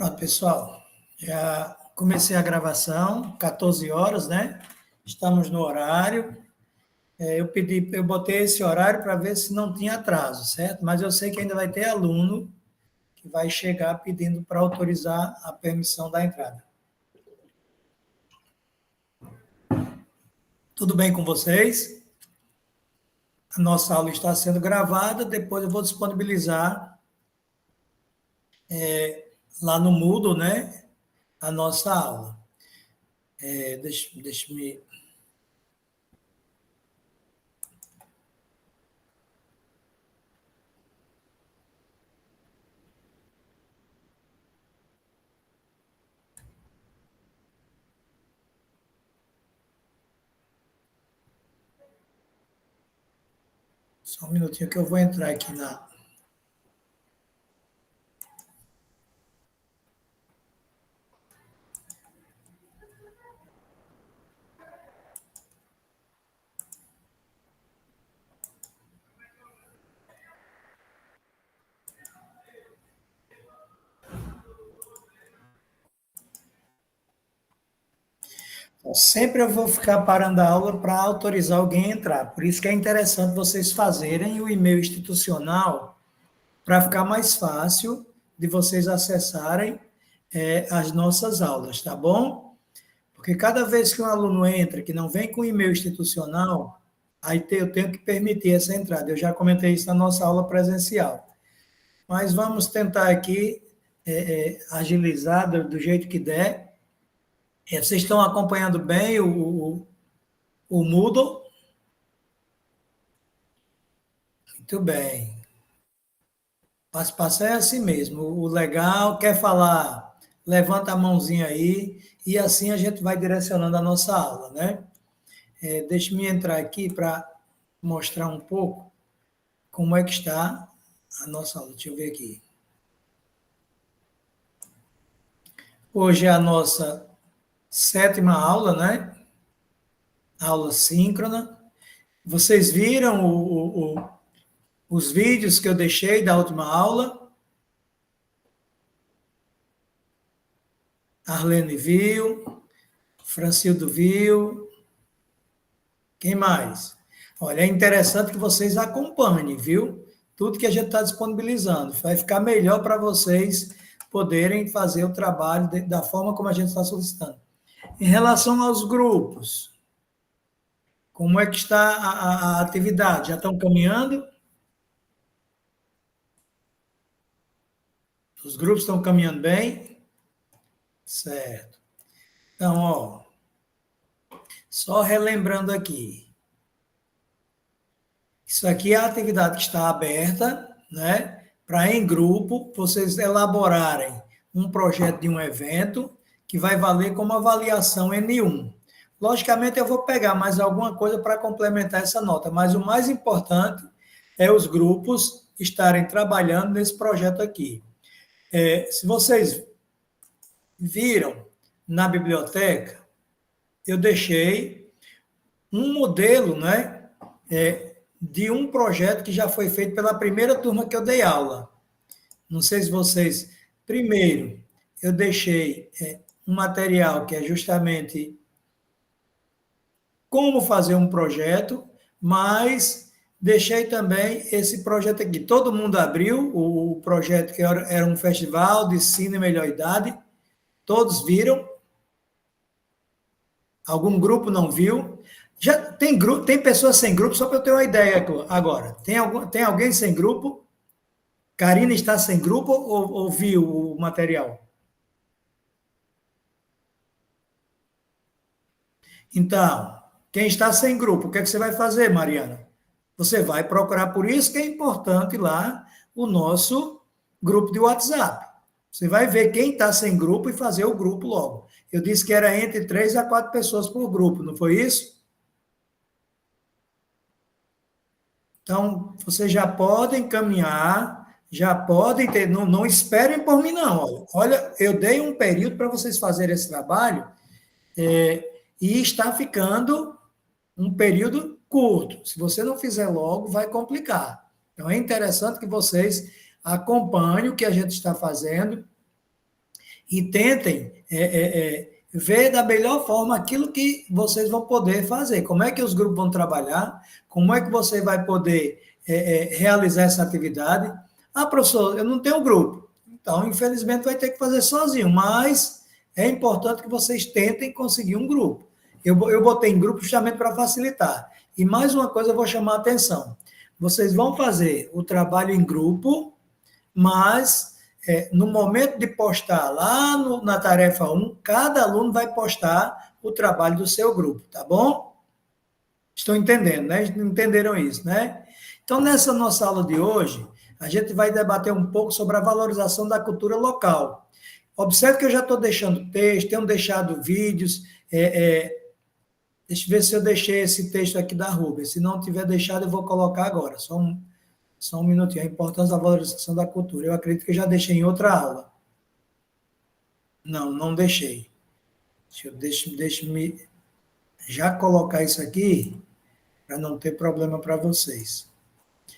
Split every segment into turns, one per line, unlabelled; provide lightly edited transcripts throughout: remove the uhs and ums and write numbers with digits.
Pronto, pessoal. Já comecei a gravação, 14 horas, né? Estamos no horário. Eu botei esse horário para ver se não tinha atraso, certo? Mas eu sei que ainda vai ter aluno que vai chegar pedindo para autorizar a permissão da entrada. Tudo bem com vocês? A nossa aula está sendo gravada, depois eu vou disponibilizar lá no Moodle, né? A nossa aula. Deixa-me. Só um minutinho que eu vou entrar aqui na. Sempre eu vou ficar parando a aula para autorizar alguém a entrar. Por isso que é interessante vocês fazerem o e-mail institucional para ficar mais fácil de vocês acessarem as nossas aulas, tá bom? Porque cada vez que um aluno entra que não vem com e-mail institucional, eu tenho que permitir essa entrada. Eu já comentei isso na nossa aula presencial. Mas vamos tentar aqui agilizar do jeito que der. Vocês estão acompanhando bem o Moodle? Muito bem. Passo a passo é assim mesmo. O legal, quer falar, levanta a mãozinha aí, e assim a gente vai direcionando a nossa aula, né? Deixe-me entrar aqui para mostrar um pouco como é que está a nossa aula. Deixa eu ver aqui. Hoje é a nossa 7ª aula, né? Aula síncrona. Vocês viram os vídeos que eu deixei da última aula? Arlene viu, Francildo viu. Quem mais? Olha, é interessante que vocês acompanhem, viu? Tudo que a gente está disponibilizando. Vai ficar melhor para vocês poderem fazer o trabalho da forma como a gente está solicitando. Em relação aos grupos, como é que está a atividade? Já estão caminhando? Os grupos estão caminhando bem? Certo. Então, ó, só relembrando aqui. Isso aqui é a atividade que está aberta, né? Para em grupo vocês elaborarem um projeto de um evento que vai valer como avaliação N1. Logicamente, eu vou pegar mais alguma coisa para complementar essa nota, mas o mais importante é os grupos estarem trabalhando nesse projeto aqui. Se vocês viram na biblioteca, eu deixei um modelo, né? De um projeto que já foi feito pela primeira turma que eu dei aula. Não sei se vocês. Primeiro, eu deixei um material que é justamente como fazer um projeto, mas deixei também esse projeto aqui. Todo mundo abriu o projeto, que era um festival de cine melhor idade. Todos viram? Algum grupo não viu? Já tem grupo, tem pessoas sem grupo, só para eu ter uma ideia agora. Tem alguém sem grupo? Karina está sem grupo ou viu o material? Então, quem está sem grupo, o que é que você vai fazer, Mariana? Você vai procurar, por isso que é importante lá o nosso grupo de WhatsApp. Você vai ver quem está sem grupo e fazer o grupo logo. Eu disse que era entre 3 a 4 pessoas por grupo, não foi isso? Então, vocês já podem caminhar, já podem ter, não esperem por mim, não. Olha, eu dei um período para vocês fazerem esse trabalho, e está ficando um período curto. Se você não fizer logo, vai complicar. Então, é interessante que vocês acompanhem o que a gente está fazendo e tentem ver da melhor forma aquilo que vocês vão poder fazer. Como é que os grupos vão trabalhar, como é que você vai poder realizar essa atividade. Ah, professor, eu não tenho grupo. Então, infelizmente, vai ter que fazer sozinho, mas é importante que vocês tentem conseguir um grupo. Eu botei em grupo justamente para facilitar. E mais uma coisa eu vou chamar a atenção. Vocês vão fazer o trabalho em grupo, mas no momento de postar lá na tarefa 1, cada aluno vai postar o trabalho do seu grupo, tá bom? Estão entendendo, né? Entenderam isso, né? Então, nessa nossa aula de hoje, a gente vai debater um pouco sobre a valorização da cultura local. Observe que eu já estou deixando texto, tenho deixado vídeos. Deixa eu ver se eu deixei esse texto aqui da Rubens. Se não tiver deixado, eu vou colocar agora. Só um minutinho. A importância da valorização da cultura. Eu acredito que eu já deixei em outra aula. Não, não deixei. Deixa-me já colocar isso aqui, para não ter problema para vocês.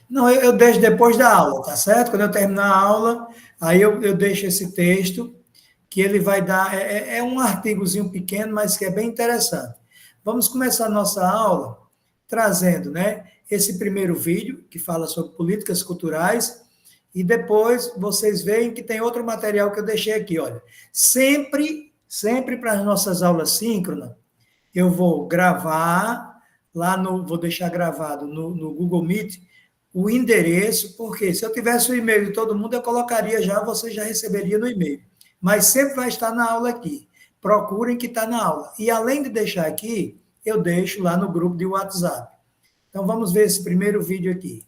Não, eu deixo depois da aula, tá certo? Quando eu terminar a aula, aí eu deixo esse texto, que ele vai dar. É um artigozinho pequeno, mas que é bem interessante. Vamos começar a nossa aula trazendo, né, esse primeiro vídeo, que fala sobre políticas culturais, e depois vocês veem que tem outro material que eu deixei aqui, olha. Sempre para as nossas aulas síncronas, eu vou gravar, vou deixar gravado no Google Meet, o endereço, porque se eu tivesse o e-mail de todo mundo, eu colocaria já, você já receberia no e-mail. Mas sempre vai estar na aula aqui. Procurem que está na aula. E além de deixar aqui, eu deixo lá no grupo de WhatsApp. Então vamos ver esse primeiro vídeo aqui.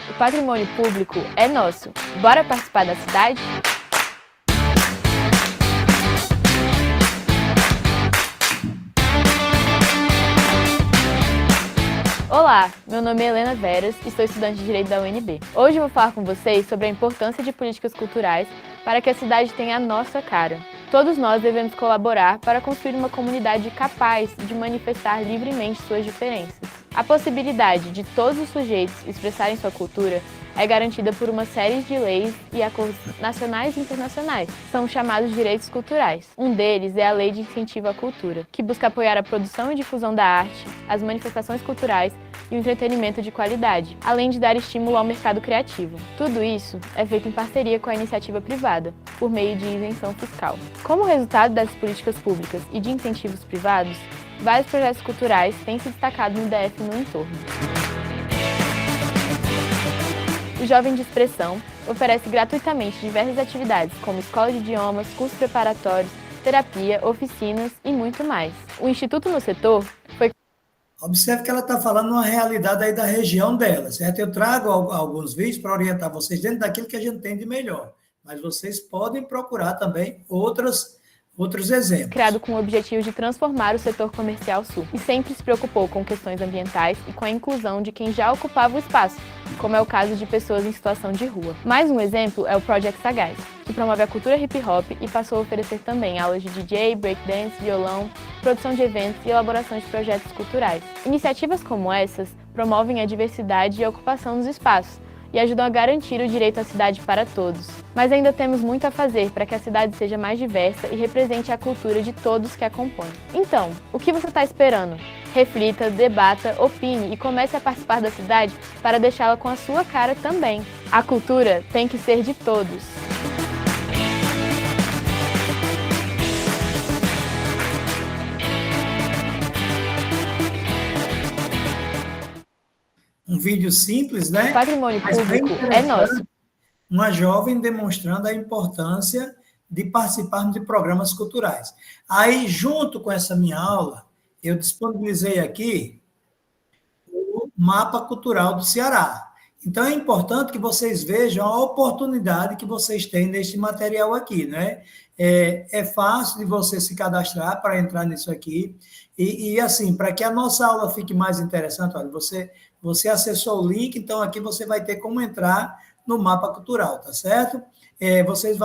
O patrimônio público é nosso. Bora participar da cidade? Olá, meu nome é Helena Veras e sou estudante de Direito da UNB. Hoje eu vou falar com vocês sobre a importância de políticas culturais para que a cidade tenha a nossa cara. Todos nós devemos colaborar para construir uma comunidade capaz de manifestar livremente suas diferenças. A possibilidade de todos os sujeitos expressarem sua cultura é garantida por uma série de leis e acordos nacionais e internacionais. São chamados direitos culturais. Um deles é a Lei de Incentivo à Cultura, que busca apoiar a produção e difusão da arte, as manifestações culturais e o entretenimento de qualidade, além de dar estímulo ao mercado criativo. Tudo isso é feito em parceria com a iniciativa privada, por meio de isenção fiscal. Como resultado dessas políticas públicas e de incentivos privados, vários projetos culturais têm se destacado no DF e no entorno. O Jovem de Expressão oferece gratuitamente diversas atividades, como escola de idiomas, cursos preparatórios, terapia, oficinas e muito mais. O Instituto no Setor foi...
Observe que ela está falando uma realidade aí da região dela, certo? Eu trago alguns vídeos para orientar vocês dentro daquilo que a gente tem de melhor, mas vocês podem procurar também outros exemplos.
Criado com o objetivo de transformar o setor comercial sul e sempre se preocupou com questões ambientais e com a inclusão de quem já ocupava o espaço, como é o caso de pessoas em situação de rua. Mais um exemplo é o Project Sagaz, que promove a cultura hip-hop e passou a oferecer também aulas de DJ, breakdance, violão, produção de eventos e elaboração de projetos culturais. Iniciativas como essas promovem a diversidade e a ocupação dos espaços, e ajudam a garantir o direito à cidade para todos. Mas ainda temos muito a fazer para que a cidade seja mais diversa e represente a cultura de todos que a compõem. Então, o que você está esperando? Reflita, debata, opine e comece a participar da cidade para deixá-la com a sua cara também. A cultura tem que ser de todos.
Um vídeo simples, né?
O patrimônio público é nosso.
Uma jovem demonstrando a importância de participarmos de programas culturais. Aí, junto com essa minha aula, eu disponibilizei aqui o mapa cultural do Ceará. Então, é importante que vocês vejam a oportunidade que vocês têm neste material aqui, né? É fácil de você se cadastrar para entrar nisso aqui. E assim, para que a nossa aula fique mais interessante, olha, você acessou o link, então aqui você vai ter como entrar no mapa cultural, tá certo? Vocês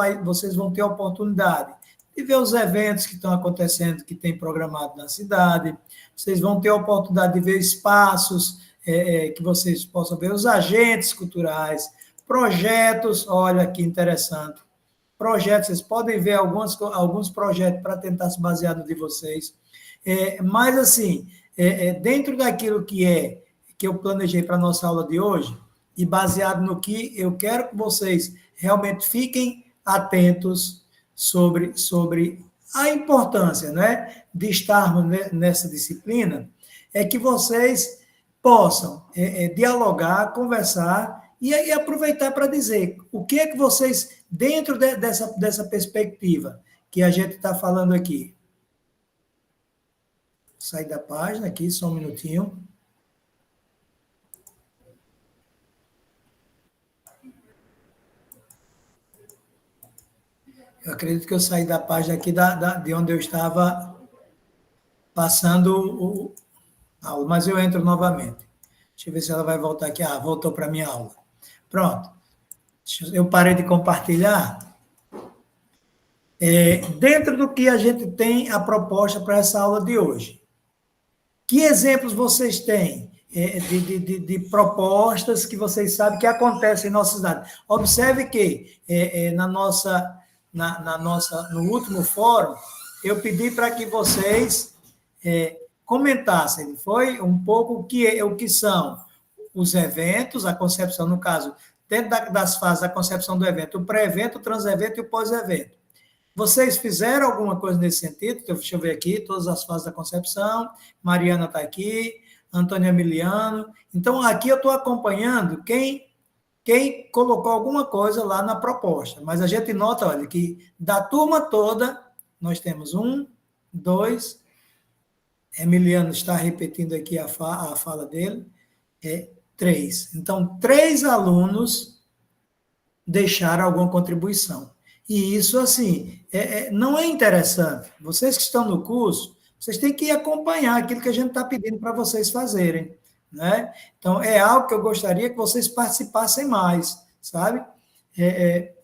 vão ter a oportunidade de ver os eventos que estão acontecendo, que tem programado na cidade, vocês vão ter a oportunidade de ver espaços que vocês possam ver, os agentes culturais, projetos, olha que interessante, projetos, vocês podem ver alguns projetos para tentar se basear no de vocês. Mas, assim, dentro daquilo que eu planejei para a nossa aula de hoje, e baseado no que eu quero que vocês realmente fiquem atentos sobre a importância, né, de estarmos nessa disciplina, é que vocês possam dialogar, conversar e aproveitar para dizer o que é que vocês, dentro dessa perspectiva que a gente está falando aqui. Sair da página aqui, só um minutinho. Eu acredito que eu saí da página aqui de onde eu estava passando a aula, mas eu entro novamente. Deixa eu ver se ela vai voltar aqui. Ah, voltou para a minha aula. Pronto. Eu parei de compartilhar. Dentro do que a gente tem a proposta para essa aula de hoje, que exemplos vocês têm de propostas que vocês sabem que acontecem em nossa cidade? Observe que no último fórum, eu pedi para que vocês comentassem, foi um pouco o que são os eventos, a concepção, no caso, dentro das fases da concepção do evento, o pré-evento, o trans-evento e o pós-evento. Vocês fizeram alguma coisa nesse sentido? Deixa eu ver aqui, todas as fases da concepção, Mariana está aqui, Antônio Emiliano. Então, aqui eu estou acompanhando quem colocou alguma coisa lá na proposta. Mas a gente nota, olha, que da turma toda, nós temos 1, 2, Emiliano está repetindo aqui a fala dele, 3. Então, 3 alunos deixaram alguma contribuição. E isso, assim, não é interessante. Vocês que estão no curso, vocês têm que acompanhar aquilo que a gente está pedindo para vocês fazerem, né? Então, é algo que eu gostaria que vocês participassem mais, sabe?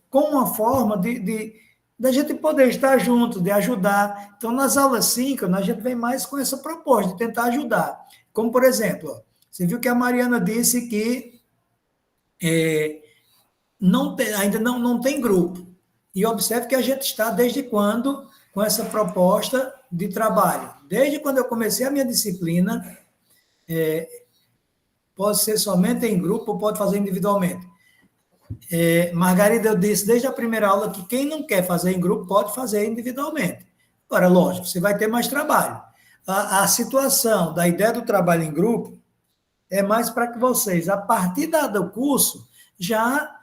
Como uma forma da gente poder estar junto, de ajudar. Então, nas aulas síncronas, a gente vem mais com essa proposta, de tentar ajudar. Como, por exemplo, ó, você viu que a Mariana disse que ainda não tem grupo. E observe que a gente está desde quando com essa proposta de trabalho. Desde quando eu comecei a minha disciplina, pode ser somente em grupo ou pode fazer individualmente. Margarida, eu disse desde a primeira aula que quem não quer fazer em grupo pode fazer individualmente. Agora, lógico, você vai ter mais trabalho. A situação da ideia do trabalho em grupo é mais para que vocês, a partir do curso, já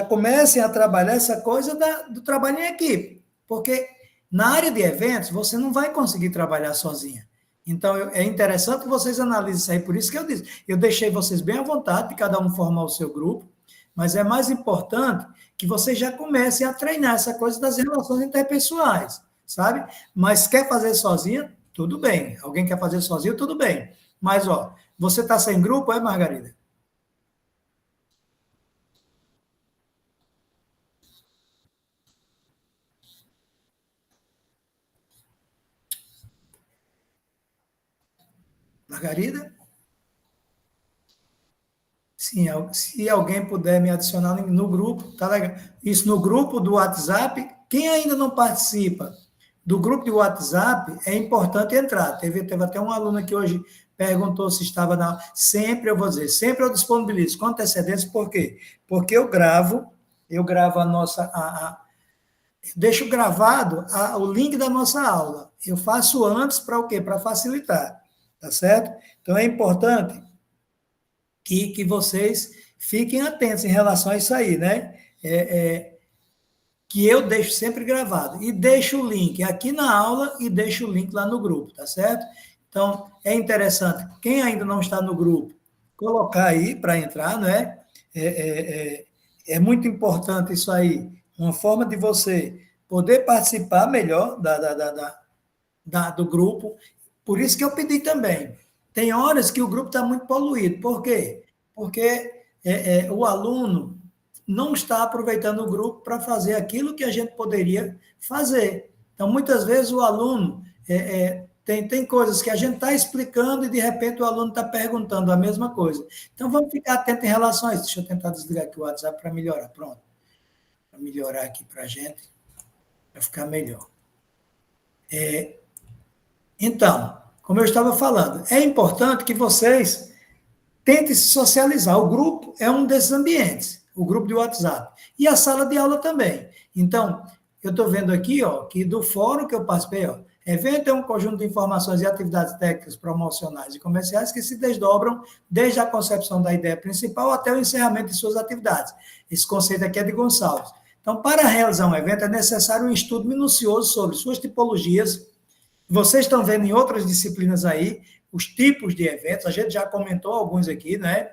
comecem a trabalhar essa coisa do trabalho em equipe, porque na área de eventos você não vai conseguir trabalhar sozinha. Então, é interessante que vocês analisem isso aí, por isso que eu disse, eu deixei vocês bem à vontade de cada um formar o seu grupo, mas é mais importante que vocês já comecem a treinar essa coisa das relações interpessoais, sabe? Mas quer fazer sozinha? Tudo bem. Alguém quer fazer sozinho? Tudo bem. Mas, ó, você está sem grupo, Margarida? Margarida? Sim, se alguém puder me adicionar no grupo, tá legal. Isso no grupo do WhatsApp, quem ainda não participa do grupo de WhatsApp, é importante entrar. Teve até um aluno que hoje perguntou se estava na... Sempre eu vou dizer, sempre eu disponibilizo com antecedência, por quê? Porque eu gravo a nossa... deixo gravado o link da nossa aula. Eu faço antes para o quê? Para facilitar, tá certo? Então, é importante que vocês fiquem atentos em relação a isso aí, né? Que eu deixo sempre gravado. E deixo o link aqui na aula e deixo o link lá no grupo, tá certo? Então, é interessante, quem ainda não está no grupo, colocar aí para entrar, né? É muito importante isso aí, uma forma de você poder participar melhor do grupo. Por isso que eu pedi também. Tem horas que o grupo está muito poluído. Por quê? Porque o aluno não está aproveitando o grupo para fazer aquilo que a gente poderia fazer. Então, muitas vezes o aluno tem coisas que a gente está explicando e, de repente, o aluno está perguntando a mesma coisa. Então, vamos ficar atentos em relação a isso. Deixa eu tentar desligar aqui o WhatsApp para melhorar. Pronto. Para melhorar aqui para a gente, para ficar melhor. Então, como eu estava falando, é importante que vocês tentem se socializar. O grupo é um desses ambientes, o grupo de WhatsApp. E a sala de aula também. Então, eu estou vendo aqui, ó, que do fórum que eu participei, ó, evento é um conjunto de informações e atividades técnicas, promocionais e comerciais que se desdobram desde a concepção da ideia principal até o encerramento de suas atividades. Esse conceito aqui é de Gonçalves. Então, para realizar um evento, é necessário um estudo minucioso sobre suas tipologias. Vocês estão vendo em outras disciplinas aí os tipos de eventos, a gente já comentou alguns aqui, né?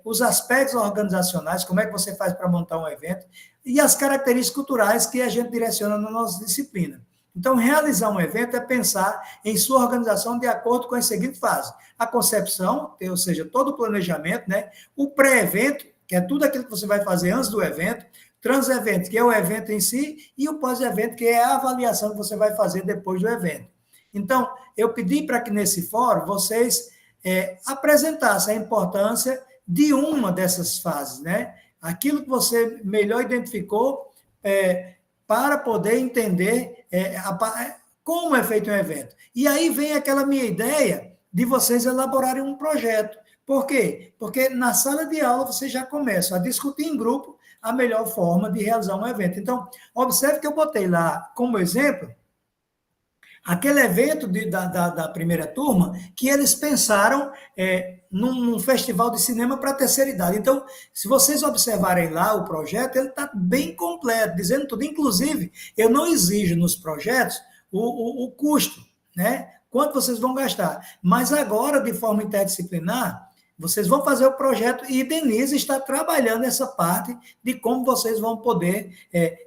Os aspectos organizacionais, como é que você faz para montar um evento, e as características culturais que a gente direciona na nossa disciplina. Então, realizar um evento é pensar em sua organização de acordo com as seguintes fases. A concepção, ou seja, todo o planejamento, né? O pré-evento, que é tudo aquilo que você vai fazer antes do evento, trans-evento, que é o evento em si, e o pós-evento, que é a avaliação que você vai fazer depois do evento. Então, eu pedi para que nesse fórum vocês apresentassem a importância de uma dessas fases, né? Aquilo que você melhor identificou para poder entender como é feito um evento. E aí vem aquela minha ideia de vocês elaborarem um projeto. Por quê? Porque na sala de aula vocês já começam a discutir em grupo a melhor forma de realizar um evento. Então, observe que eu botei lá como exemplo aquele evento da primeira turma que eles pensaram num festival de cinema para a terceira idade. Então, se vocês observarem lá o projeto, ele está bem completo, dizendo tudo. Inclusive, eu não exijo nos projetos o custo, né? Quanto vocês vão gastar. Mas agora, de forma interdisciplinar, vocês vão fazer o projeto e Denise está trabalhando essa parte de como vocês vão poder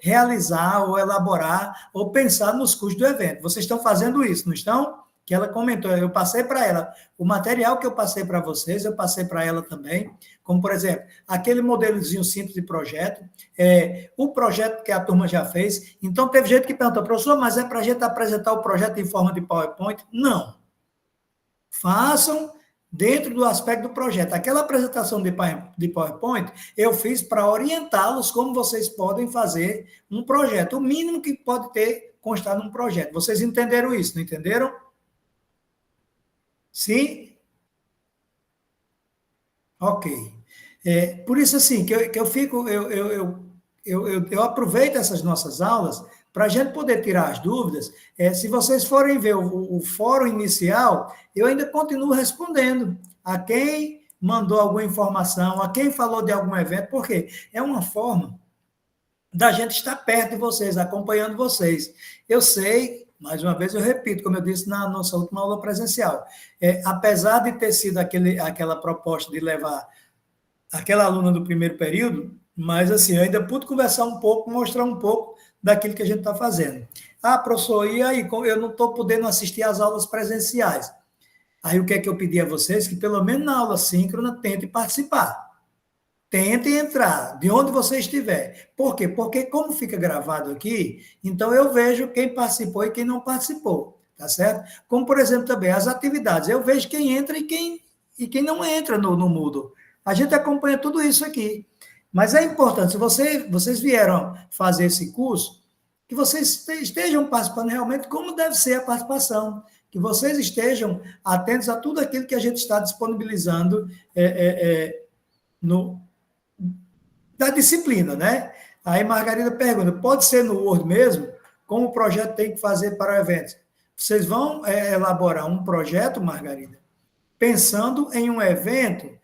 realizar ou elaborar ou pensar nos custos do evento. Vocês estão fazendo isso, não estão? Que ela comentou, eu passei para ela. O material que eu passei para vocês, eu passei para ela também, como, por exemplo, aquele modelozinho simples de projeto, o projeto que a turma já fez. Então, teve gente que perguntou, professor, mas é para a gente apresentar o projeto em forma de PowerPoint? Não. Façam dentro do aspecto do projeto. Aquela apresentação de PowerPoint, eu fiz para orientá-los como vocês podem fazer um projeto. O mínimo que pode ter constar num projeto. Vocês entenderam isso, não entenderam? Sim? Ok. Por isso, assim, que eu fico... Eu aproveito essas nossas aulas para a gente poder tirar as dúvidas. Se vocês forem ver o fórum inicial, eu ainda continuo respondendo a quem mandou alguma informação, a quem falou de algum evento, porque é uma forma da gente estar perto de vocês, acompanhando vocês. Eu sei, mais uma vez eu repito, como eu disse na nossa última aula presencial, apesar de ter sido aquela proposta de levar aquela aluna do primeiro período, mas assim, eu ainda pude conversar um pouco, mostrar um pouco daquilo que a gente está fazendo. Ah, professor, e aí? Eu não estou podendo assistir às aulas presenciais. Aí o que é que eu pedi a vocês? Que pelo menos na aula síncrona tentem participar. Tentem entrar, de onde você estiver. Por quê? Porque como fica gravado aqui, então eu vejo quem participou e quem não participou, tá certo? Como, por exemplo, também as atividades. Eu vejo quem entra e quem não entra no Moodle. A gente acompanha tudo isso aqui. Mas é importante, se vocês vieram fazer esse curso, que vocês estejam participando realmente como deve ser a participação, que vocês estejam atentos a tudo aquilo que a gente está disponibilizando da disciplina, né? Aí Margarida pergunta, pode ser no Word mesmo? Como o projeto tem que fazer para o evento? Vocês vão elaborar um projeto, Margarida, pensando em um evento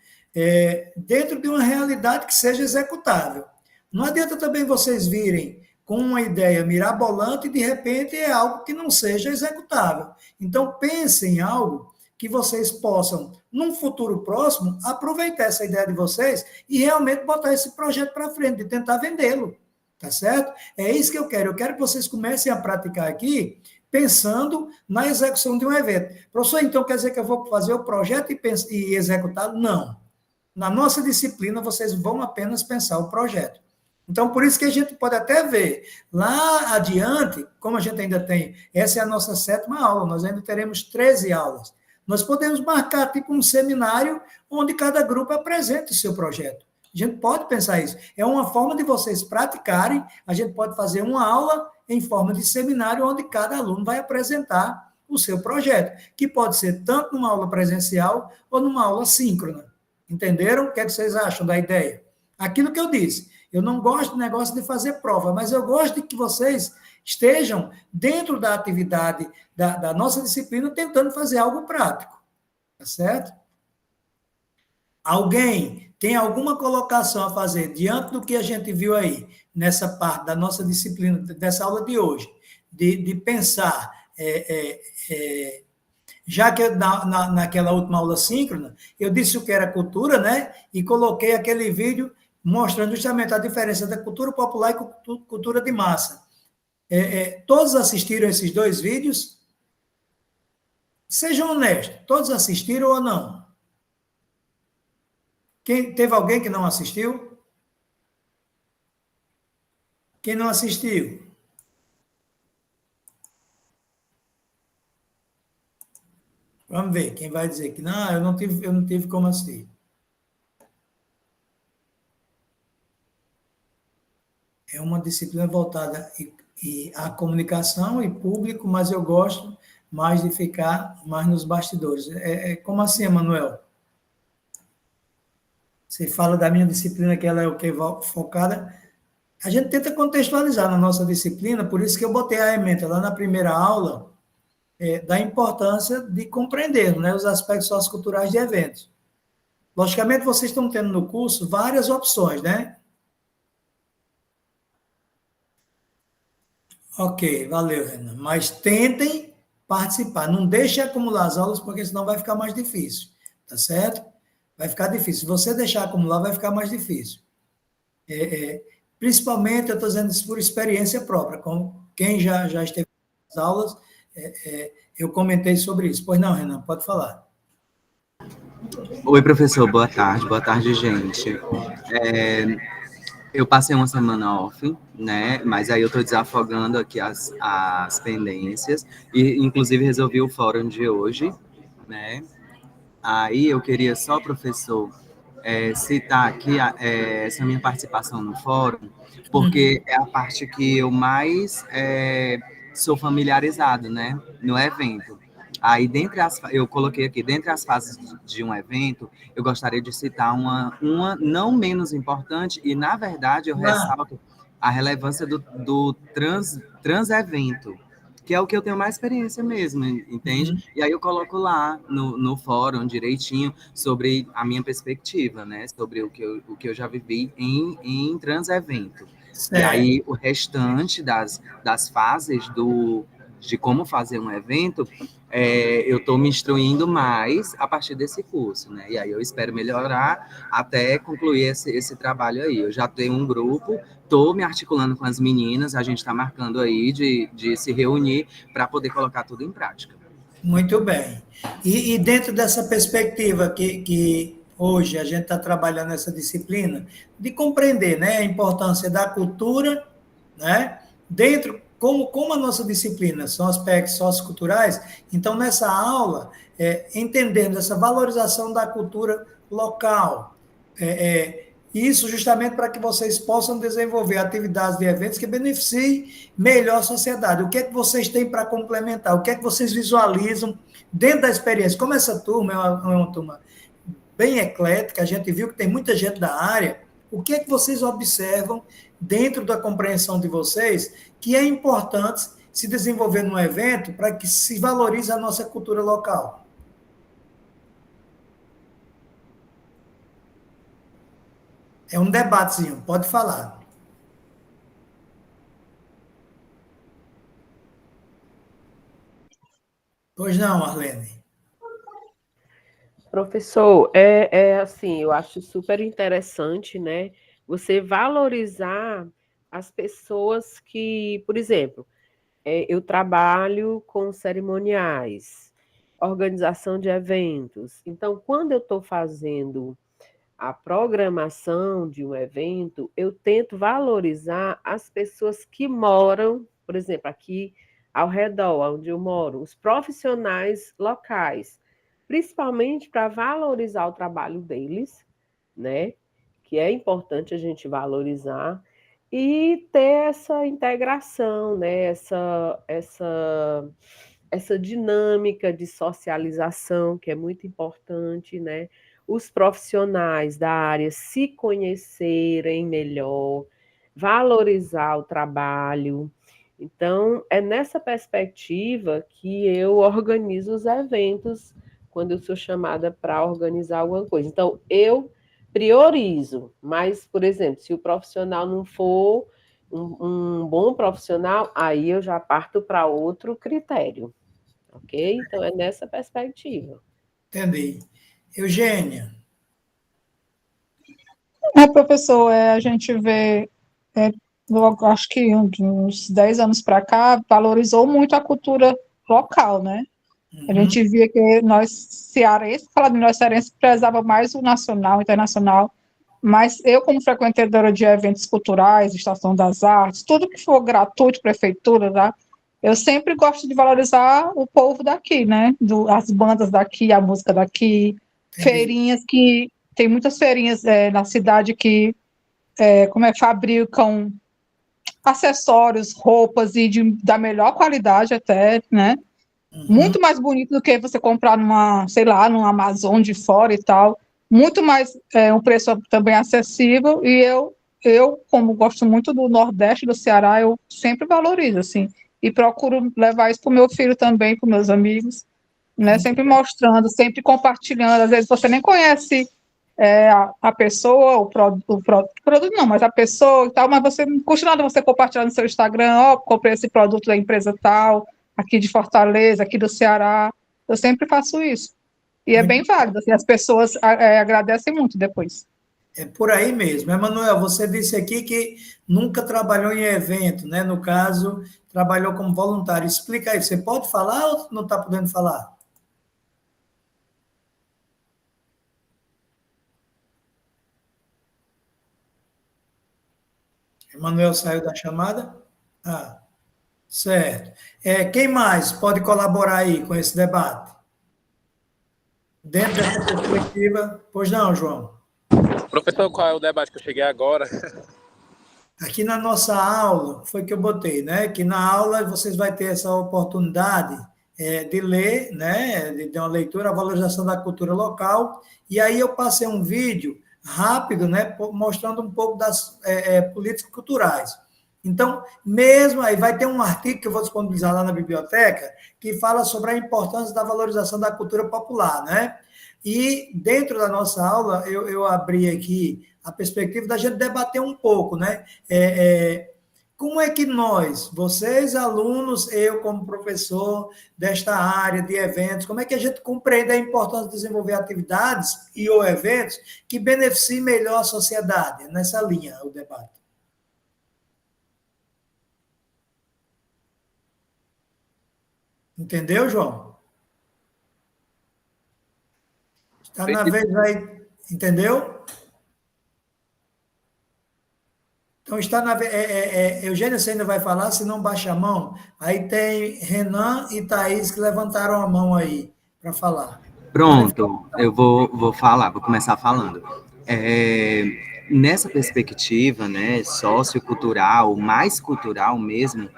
dentro de uma realidade que seja executável. Não adianta também vocês virem com uma ideia mirabolante e, de repente, é algo que não seja executável. Então, pensem em algo que vocês possam, num futuro próximo, aproveitar essa ideia de vocês e realmente botar esse projeto para frente, de tentar vendê-lo, tá certo? É isso que eu quero. Eu quero que vocês comecem a praticar aqui, pensando na execução de um evento. Professor, então quer dizer que eu vou fazer o projeto e executá-lo? Não. Na nossa disciplina, vocês vão apenas pensar o projeto. Então, por isso que a gente pode até ver, lá adiante, como a gente ainda tem, essa é a nossa 7ª aula, nós ainda teremos 13 aulas. Nós podemos marcar tipo um seminário onde cada grupo apresente o seu projeto. A gente pode pensar isso. É uma forma de vocês praticarem. A gente pode fazer uma aula em forma de seminário, onde cada aluno vai apresentar o seu projeto, que pode ser tanto numa aula presencial ou numa aula síncrona. Entenderam? O que é que vocês acham da ideia? Aquilo que eu disse, eu não gosto do negócio de fazer prova, mas eu gosto de que vocês estejam dentro da atividade da nossa disciplina tentando fazer algo prático. Tá certo? Alguém tem alguma colocação a fazer diante do que a gente viu aí, nessa parte da nossa disciplina, dessa aula de hoje, de pensar, já que naquela última aula síncrona, eu disse o que era cultura, né? E coloquei aquele vídeo mostrando justamente a diferença da cultura popular e cultura de massa. Todos assistiram esses dois vídeos? Sejam honestos, todos assistiram ou não? Teve alguém que não assistiu? Quem não assistiu? Vamos ver, quem vai dizer que não, eu não tive como assistir. É uma disciplina voltada à comunicação e público, mas eu gosto mais de ficar mais nos bastidores. Como assim, Emanuel? Você fala da minha disciplina, que ela é o que? Focada. A gente tenta contextualizar na nossa disciplina, por isso que eu botei a ementa lá na primeira aula, da importância de compreender, né, os aspectos socioculturais de eventos. Logicamente, vocês estão tendo no curso várias opções, né? Ok, valeu, Renan. Mas tentem participar. Não deixem acumular as aulas, porque senão vai ficar mais difícil. Tá certo? Vai ficar difícil. Se você deixar acumular, vai ficar mais difícil. Principalmente, eu estou dizendo isso por experiência própria. Como quem já esteve nas aulas, eu comentei sobre isso. Pois não, Renan, pode falar.
Oi, professor, boa tarde, gente. Eu passei uma semana off, né? Mas aí eu estou desafogando aqui as pendências e, inclusive, resolvi o fórum de hoje, né? Aí eu queria só, professor, citar aqui essa minha participação no fórum, porque é a parte que eu mais sou familiarizado, né? No evento. Aí, eu coloquei aqui, dentre as fases de um evento, eu gostaria de citar uma não menos importante, e, na verdade, eu ressalto a relevância do trans-evento, que é o que eu tenho mais experiência mesmo, entende? E aí eu coloco lá no fórum direitinho sobre a minha perspectiva, né? Sobre o que eu já vivi em trans-evento. E aí o restante das fases de como fazer um evento, eu estou me instruindo mais a partir desse curso, né? E aí eu espero melhorar até concluir esse trabalho aí. Eu já tenho um grupo, estou me articulando com as meninas, a gente está marcando aí de se reunir para poder colocar tudo em prática.
Muito bem. E dentro dessa perspectiva que hoje a gente está trabalhando essa disciplina, de compreender, né, a importância da cultura, né, dentro, como a nossa disciplina são aspectos socioculturais, então nessa aula, entendendo essa valorização da cultura local, isso justamente para que vocês possam desenvolver atividades de eventos que beneficiem melhor a sociedade. O que é que vocês têm para complementar? O que é que vocês visualizam dentro da experiência? Como essa turma é uma turma bem eclética, a gente viu que tem muita gente da área, o que é que vocês observam dentro da compreensão de vocês que é importante se desenvolver num evento para que se valorize a nossa cultura local? É um debatezinho, pode falar. Pois não, Arlene.
Professor, assim, eu acho super interessante, né? Você valorizar as pessoas que, por exemplo, eu trabalho com cerimoniais, organização de eventos. Então, quando eu estou fazendo a programação de um evento, eu tento valorizar as pessoas que moram, por exemplo, aqui ao redor, onde eu moro, os profissionais locais, principalmente para valorizar o trabalho deles, né? que é importante a gente valorizar e ter essa integração, né? Essa dinâmica de socialização que é muito importante, né? Os profissionais da área se conhecerem melhor, valorizar o trabalho. Então, é nessa perspectiva que eu organizo os eventos quando eu sou chamada para organizar alguma coisa. Então, eu priorizo, mas, por exemplo, se o profissional não for um bom profissional, aí eu já parto para outro critério, ok? Então, é nessa perspectiva.
Entendi. Eugênia,
Professor, a gente vê, eu acho que uns 10 anos para cá, valorizou muito a cultura local, né? A gente via que nós cearenses, falar de nós cearenses, prezava mais o nacional, o internacional, mas eu, como frequentadora de eventos culturais, Estação das Artes, tudo que for gratuito, prefeitura, tá? Eu sempre gosto de valorizar o povo daqui, né? As bandas daqui, a música daqui, feirinhas que tem muitas feirinhas na cidade que fabricam acessórios, roupas da melhor qualidade até, né? Muito mais bonito do que você comprar sei lá, numa Amazon de fora e tal. Muito mais, um preço também acessível. E eu, como gosto muito do Nordeste do Ceará, eu sempre valorizo, assim. E procuro levar isso para o meu filho também, para meus amigos, né? Sempre mostrando, sempre compartilhando. Às vezes você nem conhece a pessoa, o produto não, mas a pessoa e tal, mas você não custa nada você compartilhar no seu Instagram, comprei esse produto da empresa tal, aqui de Fortaleza, aqui do Ceará. Eu sempre faço isso. E é bem válido, assim, as pessoas agradecem muito depois.
É por aí mesmo. Emanuel, você disse aqui que nunca trabalhou em evento, né? No caso, trabalhou como voluntário. Explica aí, você pode falar ou não está podendo falar? Emanuel saiu da chamada? Ah, certo. Quem mais pode colaborar aí com esse debate? Dentro dessa perspectiva. Pois não, João.
Professor, qual é o debate que eu cheguei agora?
Aqui na nossa aula, foi que eu botei, né? Que na aula vocês vão ter essa oportunidade de ler, né? De uma leitura, a valorização da cultura local. E aí eu passei um vídeo rápido, né? Mostrando um pouco das políticas culturais. Então, mesmo aí, vai ter um artigo que eu vou disponibilizar lá na biblioteca, que fala sobre a importância da valorização da cultura popular, né? E dentro da nossa aula, eu abri aqui a perspectiva da gente debater um pouco, né? Como é que nós, vocês alunos, eu como professor desta área de eventos, como é que a gente compreende a importância de desenvolver atividades e ou eventos que beneficiem melhor a sociedade? Nessa linha, o debate. Entendeu, João? Está na vez aí, entendeu? Então está na vez. Eugênia, você ainda vai falar, se não baixa a mão. Aí tem Renan e Thaís que levantaram a mão aí para falar.
Pronto, eu vou falar, vou começar falando. Nessa perspectiva, né, sociocultural, mais cultural mesmo,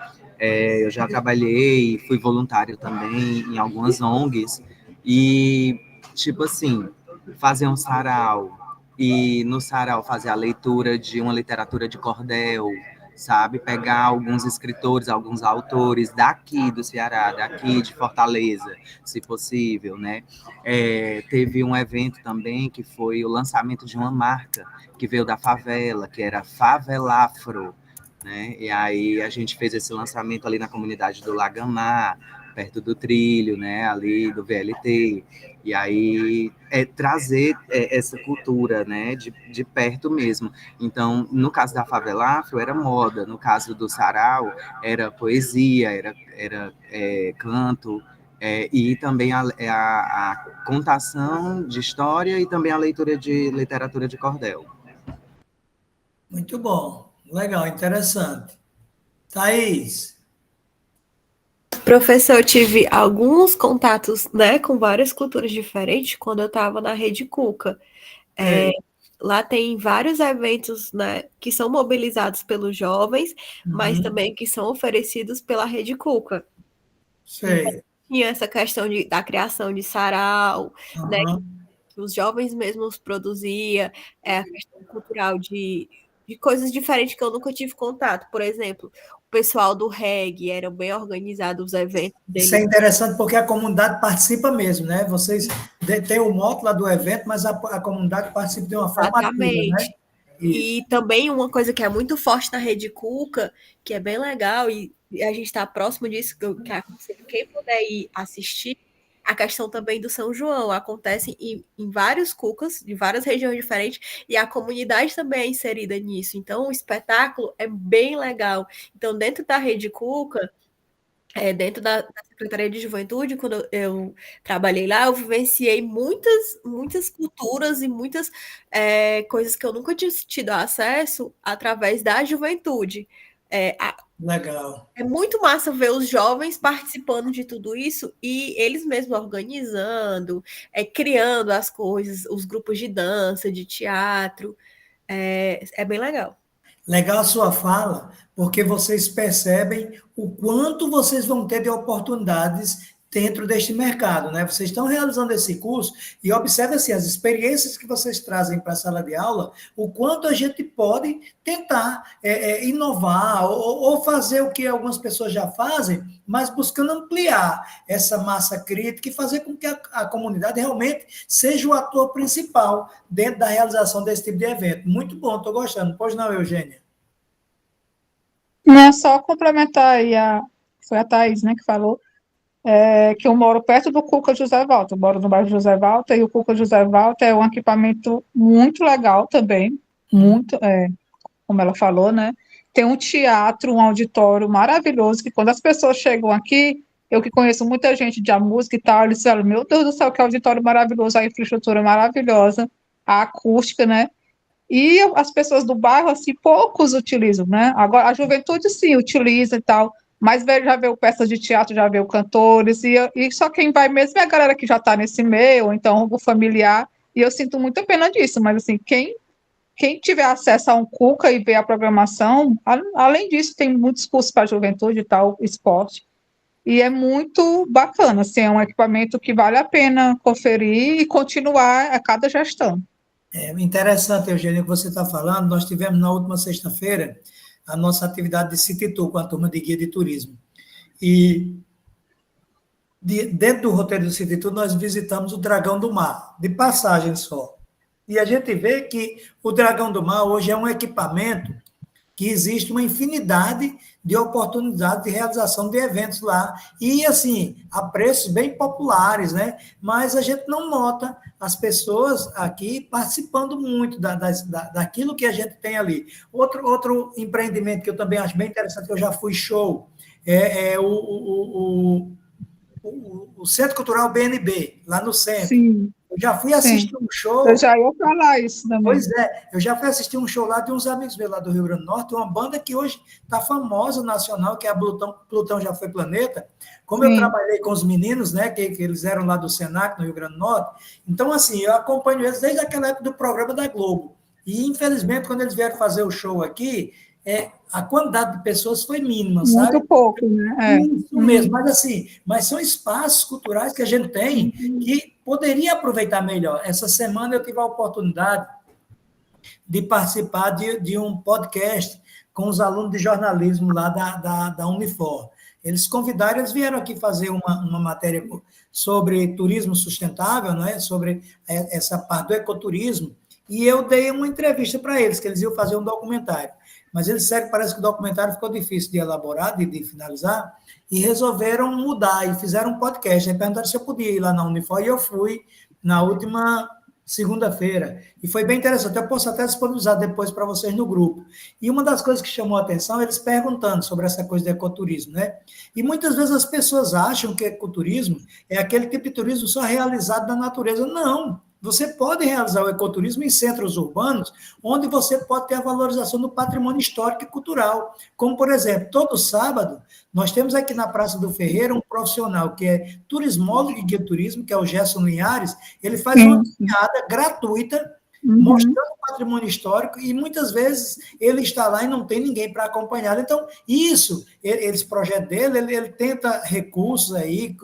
eu já trabalhei, fui voluntário também em algumas ONGs, e, tipo assim, fazer um sarau, e no sarau fazer a leitura de uma literatura de cordel, sabe? Pegar alguns escritores, alguns autores daqui do Ceará, daqui de Fortaleza, se possível, né? Teve um evento também que foi o lançamento de uma marca que veio da favela, que era Favelafro, né? E aí a gente fez esse lançamento ali na comunidade do Lagamar, perto do trilho, né? Ali do VLT. E aí trazer essa cultura, né? De perto mesmo. Então, no caso da Favela Afro, era moda. No caso do sarau, era poesia, era canto, e também a contação de história e também a leitura de literatura de cordel.
Muito bom. Legal, interessante. Thaís.
Professor, eu tive alguns contatos, né, com várias culturas diferentes quando eu estava na Rede Cuca. Lá tem vários eventos, né, que são mobilizados pelos jovens, mas também que são oferecidos pela Rede Cuca.
Sei.
Tinha essa questão da criação de sarau, né, que os jovens mesmos produziam, a questão cultural de coisas diferentes que eu nunca tive contato. Por exemplo, o pessoal do reggae eram bem organizados os eventos
Isso é
deles.
interessante porque a comunidade participa mesmo, né? Vocês têm o mote lá do evento, mas a comunidade participa de uma forma ativa, né?
Exatamente. E também uma coisa que é muito forte na Rede Cuca, que é bem legal, e a gente está próximo disso, que aconselho quem puder ir assistir, a questão também do São João. Acontece em vários cucas, de várias regiões diferentes, e a comunidade também é inserida nisso. Então, o espetáculo é bem legal. Então, dentro da Rede Cuca, dentro da Secretaria de Juventude, quando eu trabalhei lá, eu vivenciei muitas culturas e muitas coisas que eu nunca tinha tido acesso através da juventude.
Legal.
É muito massa ver os jovens participando de tudo isso e eles mesmos organizando, criando as coisas, os grupos de dança, de teatro. É bem legal.
Legal a sua fala, porque vocês percebem o quanto vocês vão ter de oportunidades dentro deste mercado, né? Vocês estão realizando esse curso e observe assim, as experiências que vocês trazem para a sala de aula, o quanto a gente pode tentar inovar ou fazer o que algumas pessoas já fazem, mas buscando ampliar essa massa crítica e fazer com que a comunidade realmente seja o ator principal dentro da realização desse tipo de evento. Muito bom, estou gostando. Pois não, Eugênia?
Não é só complementar aí, foi a Thaís, né, que falou, que eu moro perto do Cuca José Walter, eu moro no bairro José Walter, e o Cuca José Walter é um equipamento muito legal também, muito, como ela falou, né, tem um teatro, um auditório maravilhoso, que quando as pessoas chegam aqui, eu que conheço muita gente de música e tal, eles falam, meu Deus do céu, que auditório maravilhoso, a infraestrutura maravilhosa, a acústica, né, e as pessoas do bairro, assim, poucos utilizam, né, agora a juventude sim utiliza e tal, mas já veio peças de teatro, já veio cantores, e só quem vai mesmo é a galera que já está nesse meio, ou então o familiar, e eu sinto muita pena disso, mas assim, quem tiver acesso a um Cuca e ver a programação, além disso, tem muitos cursos para a juventude e tal, esporte, e é muito bacana, assim, é um equipamento que vale a pena conferir e continuar a cada gestão.
É interessante, Eugênio, o que você está falando. Nós tivemos na última sexta-feira a nossa atividade de City Tour com a turma de guia de turismo. E dentro do roteiro do City Tour, nós visitamos o Dragão do Mar, de passagem só. E a gente vê que o Dragão do Mar hoje é um equipamento que existe uma infinidade de oportunidades de realização de eventos lá, e assim, a preços bem populares, né? Mas a gente não nota as pessoas aqui participando muito daquilo que a gente tem ali. Outro empreendimento que eu também acho bem interessante, que eu já fui show, o Centro Cultural BNB, lá no centro.
Sim.
Eu já fui assistir um show.
Eu já ia falar isso também.
Pois é, eu já fui assistir um show lá de uns amigos meus lá do Rio Grande do Norte, uma banda que hoje está famosa nacional, que é a Plutão Já Foi Planeta. Como eu trabalhei com os meninos, né, que eles eram lá do Senac, no Rio Grande do Norte, então, assim, eu acompanho eles desde aquela época do programa da Globo. E, infelizmente, quando eles vieram fazer o show aqui, a quantidade de pessoas foi mínima, sabe?
Muito pouco, né?
Isso mesmo, mas são espaços culturais que a gente tem que poderia aproveitar melhor. Essa semana eu tive a oportunidade de participar de um podcast com os alunos de jornalismo lá da Unifor. Eles convidaram, eles vieram aqui fazer uma matéria sobre turismo sustentável, né? Sobre essa parte do ecoturismo, e eu dei uma entrevista para eles, que eles iam fazer um documentário. Mas eles disseram que parece que o documentário ficou difícil de elaborar, de finalizar, e resolveram mudar, e fizeram um podcast. Aí perguntaram se eu podia ir lá na Unifor, e eu fui na última segunda-feira. E foi bem interessante. Eu posso até disponibilizar depois para vocês no grupo. E uma das coisas que chamou a atenção, eles perguntando sobre essa coisa de ecoturismo, né? E muitas vezes as pessoas acham que ecoturismo é aquele tipo de turismo só realizado na natureza. Não! Você pode realizar o ecoturismo em centros urbanos, onde você pode ter a valorização do patrimônio histórico e cultural. Como, por exemplo, todo sábado, nós temos aqui na Praça do Ferreira um profissional que é turismólogo e guia de turismo, que é o Gerson Linhares. Ele faz uma caminhada gratuita mostrando o patrimônio histórico, e muitas vezes ele está lá e não tem ninguém para acompanhar. Então, esse projeto dele, ele tenta recursos aí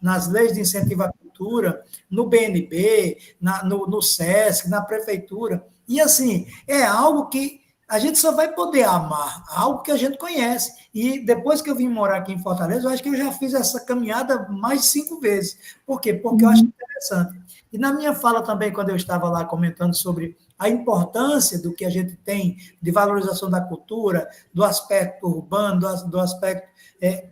nas leis de incentivo à cultura, no BNB, no SESC, na prefeitura. E, assim, é algo que a gente só vai poder amar, algo que a gente conhece. E depois que eu vim morar aqui em Fortaleza, eu acho que eu já fiz essa caminhada mais de 5 vezes. Por quê? Porque eu acho interessante. E na minha fala também, quando eu estava lá comentando sobre a importância do que a gente tem de valorização da cultura, do aspecto urbano, do aspecto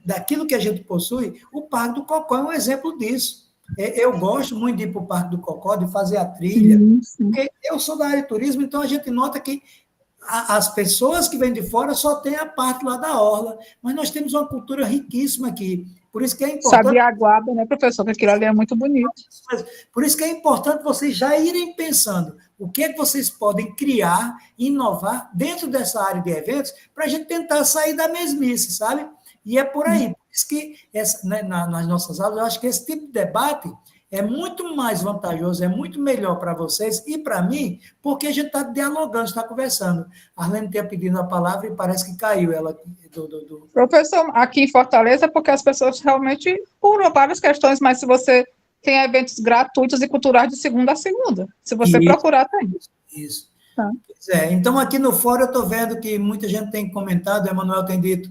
daquilo que a gente possui, o Parque do Cocó é um exemplo disso. Eu gosto muito de ir para o Parque do Cocó, de fazer a trilha, porque eu sou da área de turismo, então a gente nota que as pessoas que vêm de fora só têm a parte lá da orla, mas nós temos uma cultura riquíssima aqui. Por isso que é importante.
Sabiaguaba, né, professor? Que aquilo ali é muito bonito.
Por isso que é importante vocês já irem pensando o que é que vocês podem criar, inovar dentro dessa área de eventos, para a gente tentar sair da mesmice, sabe? E é por aí. Por isso que nas nossas aulas, eu acho que esse tipo de debate é muito mais vantajoso, é muito melhor para vocês e para mim, porque a gente está dialogando, está conversando. A Arlene tinha pedido a palavra e parece que caiu ela do...
Professor, aqui em Fortaleza, porque as pessoas realmente pulam várias questões, mas se você tem eventos gratuitos e culturais de segunda a segunda, se você procurar, tem.
Isso.
Tá.
Pois é. Então, aqui no fórum, eu estou vendo que muita gente tem comentado, o Emanuel tem dito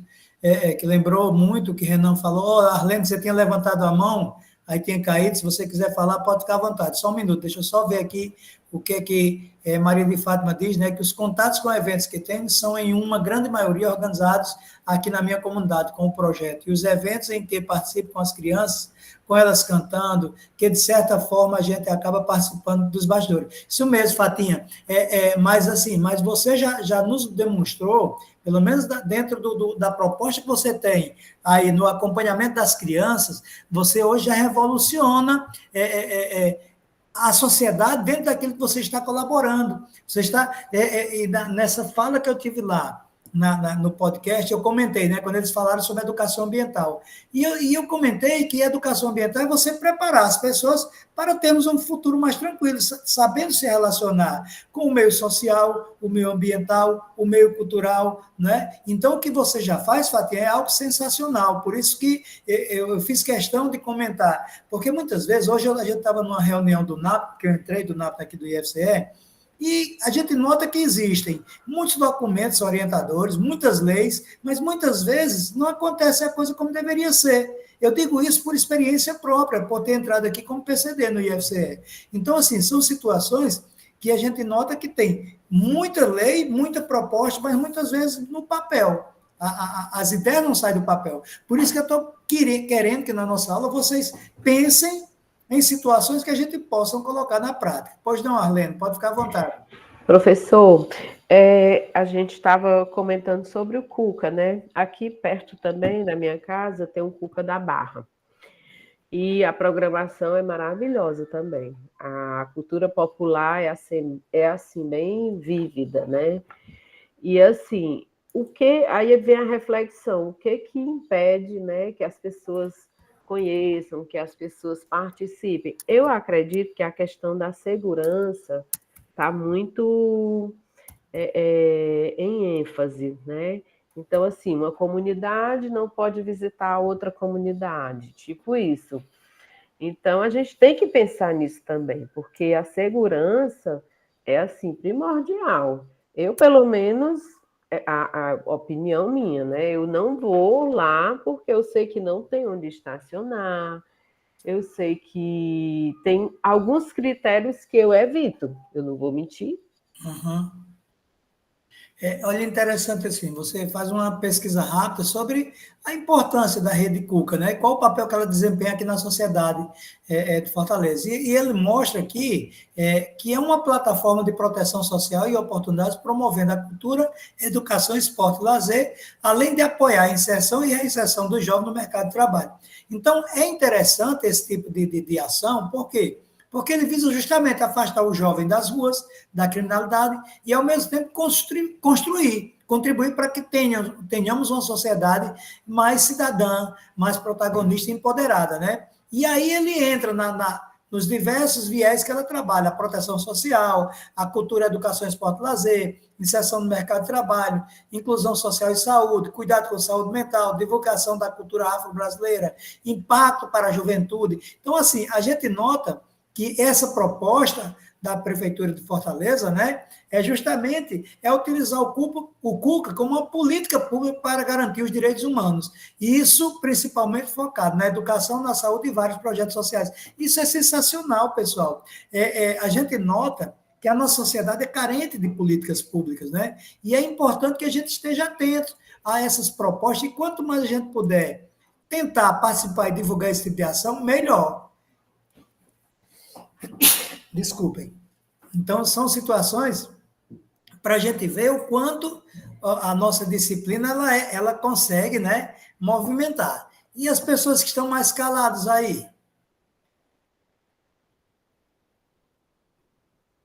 que lembrou muito o que Renan falou. Arlene, você tinha levantado a mão, aí tinha caído, se você quiser falar, pode ficar à vontade. Só um minuto, deixa eu só ver aqui o que Maria de Fátima diz, né, que os contatos com eventos que tem são, em uma grande maioria, organizados aqui na minha comunidade, com o projeto. E os eventos em que participo com as crianças, com elas cantando, que, de certa forma, a gente acaba participando dos bastidores. Isso mesmo, Fatinha. Mas você já nos demonstrou, pelo menos dentro da proposta que você tem aí no acompanhamento das crianças, você hoje já revoluciona a sociedade dentro daquilo que você está colaborando. Você está, nessa fala que eu tive lá, no podcast, eu comentei, né, quando eles falaram sobre educação ambiental. E eu comentei que a educação ambiental é você preparar as pessoas para termos um futuro mais tranquilo, sabendo se relacionar com o meio social, o meio ambiental, o meio cultural, né? Então, o que você já faz, Fatinha, é algo sensacional. Por isso que eu fiz questão de comentar, porque muitas vezes, hoje a gente estava numa reunião do NAP, que eu entrei do NAP aqui do IFCE, e a gente nota que existem muitos documentos orientadores, muitas leis, mas muitas vezes não acontece a coisa como deveria ser. Eu digo isso por experiência própria, por ter entrado aqui como PCD no IFCE. Então, assim, são situações que a gente nota que tem muita lei, muita proposta, mas muitas vezes no papel. As ideias não saem do papel. Por isso que eu estou querendo que na nossa aula vocês pensem em situações que a gente possa colocar na prática. Pois não, Arlene, pode ficar à vontade.
Professor, a gente estava comentando sobre o Cuca, né? Aqui perto também, na minha casa, tem um Cuca da Barra. E a programação é maravilhosa também. A cultura popular é assim bem vívida, né? E assim, aí vem a reflexão, o que impede, né, que as pessoas conheçam, que as pessoas participem? Eu acredito que a questão da segurança está muito em ênfase, né? Então, assim, uma comunidade não pode visitar outra comunidade, tipo isso. Então, a gente tem que pensar nisso também, porque a segurança assim, primordial. Eu, pelo menos, a opinião minha, né? Eu não vou lá porque eu sei que não tem onde estacionar, eu sei que tem alguns critérios que eu evito, eu não vou mentir.
Uhum. Olha, interessante assim, você faz uma pesquisa rápida sobre a importância da Rede Cuca, né? Qual o papel que ela desempenha aqui na sociedade de Fortaleza. E ele mostra aqui que é uma plataforma de proteção social e oportunidades promovendo a cultura, educação, esporte e lazer, além de apoiar a inserção e reinserção dos jovens no mercado de trabalho. Então, é interessante esse tipo de ação, por quê? Porque ele visa justamente afastar o jovem das ruas, da criminalidade, e, ao mesmo tempo, contribuir para que tenhamos uma sociedade mais cidadã, mais protagonista e empoderada, né? E aí ele entra nos diversos viés que ela trabalha, a proteção social, a cultura, educação, esporte, lazer, inserção no mercado de trabalho, inclusão social e saúde, cuidado com a saúde mental, divulgação da cultura afro-brasileira, impacto para a juventude. Então, assim, a gente nota que essa proposta da Prefeitura de Fortaleza, né, é justamente utilizar o CUCA como uma política pública para garantir os direitos humanos. E isso principalmente focado na educação, na saúde e vários projetos sociais. Isso é sensacional, pessoal. A gente nota que a nossa sociedade é carente de políticas públicas, né? E é importante que a gente esteja atento a essas propostas, e quanto mais a gente puder tentar participar e divulgar esse tipo de ação, melhor. Desculpem. Então, são situações para a gente ver o quanto a nossa disciplina ela consegue, né, movimentar. E as pessoas que estão mais caladas aí?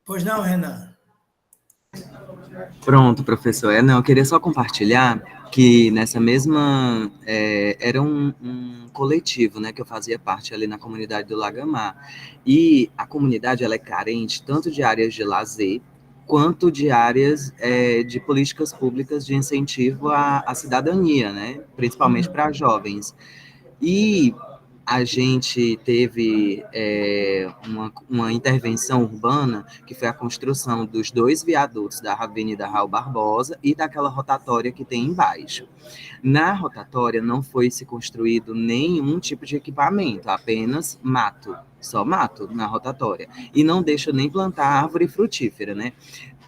Pois não, Renan?
Pronto, professor. Não, eu queria só compartilhar que nessa mesma... era um coletivo, né, que eu fazia parte ali na comunidade do Lagamar. E a comunidade, ela é carente tanto de áreas de lazer, quanto de áreas de políticas públicas de incentivo à cidadania, né, principalmente para jovens. E a gente teve uma intervenção urbana, que foi a construção dos 2 viadutos da Avenida Raul Barbosa e daquela rotatória que tem embaixo. Na rotatória não foi se construído nenhum tipo de equipamento, apenas mato, só mato na rotatória. E não deixa nem plantar árvore frutífera, né?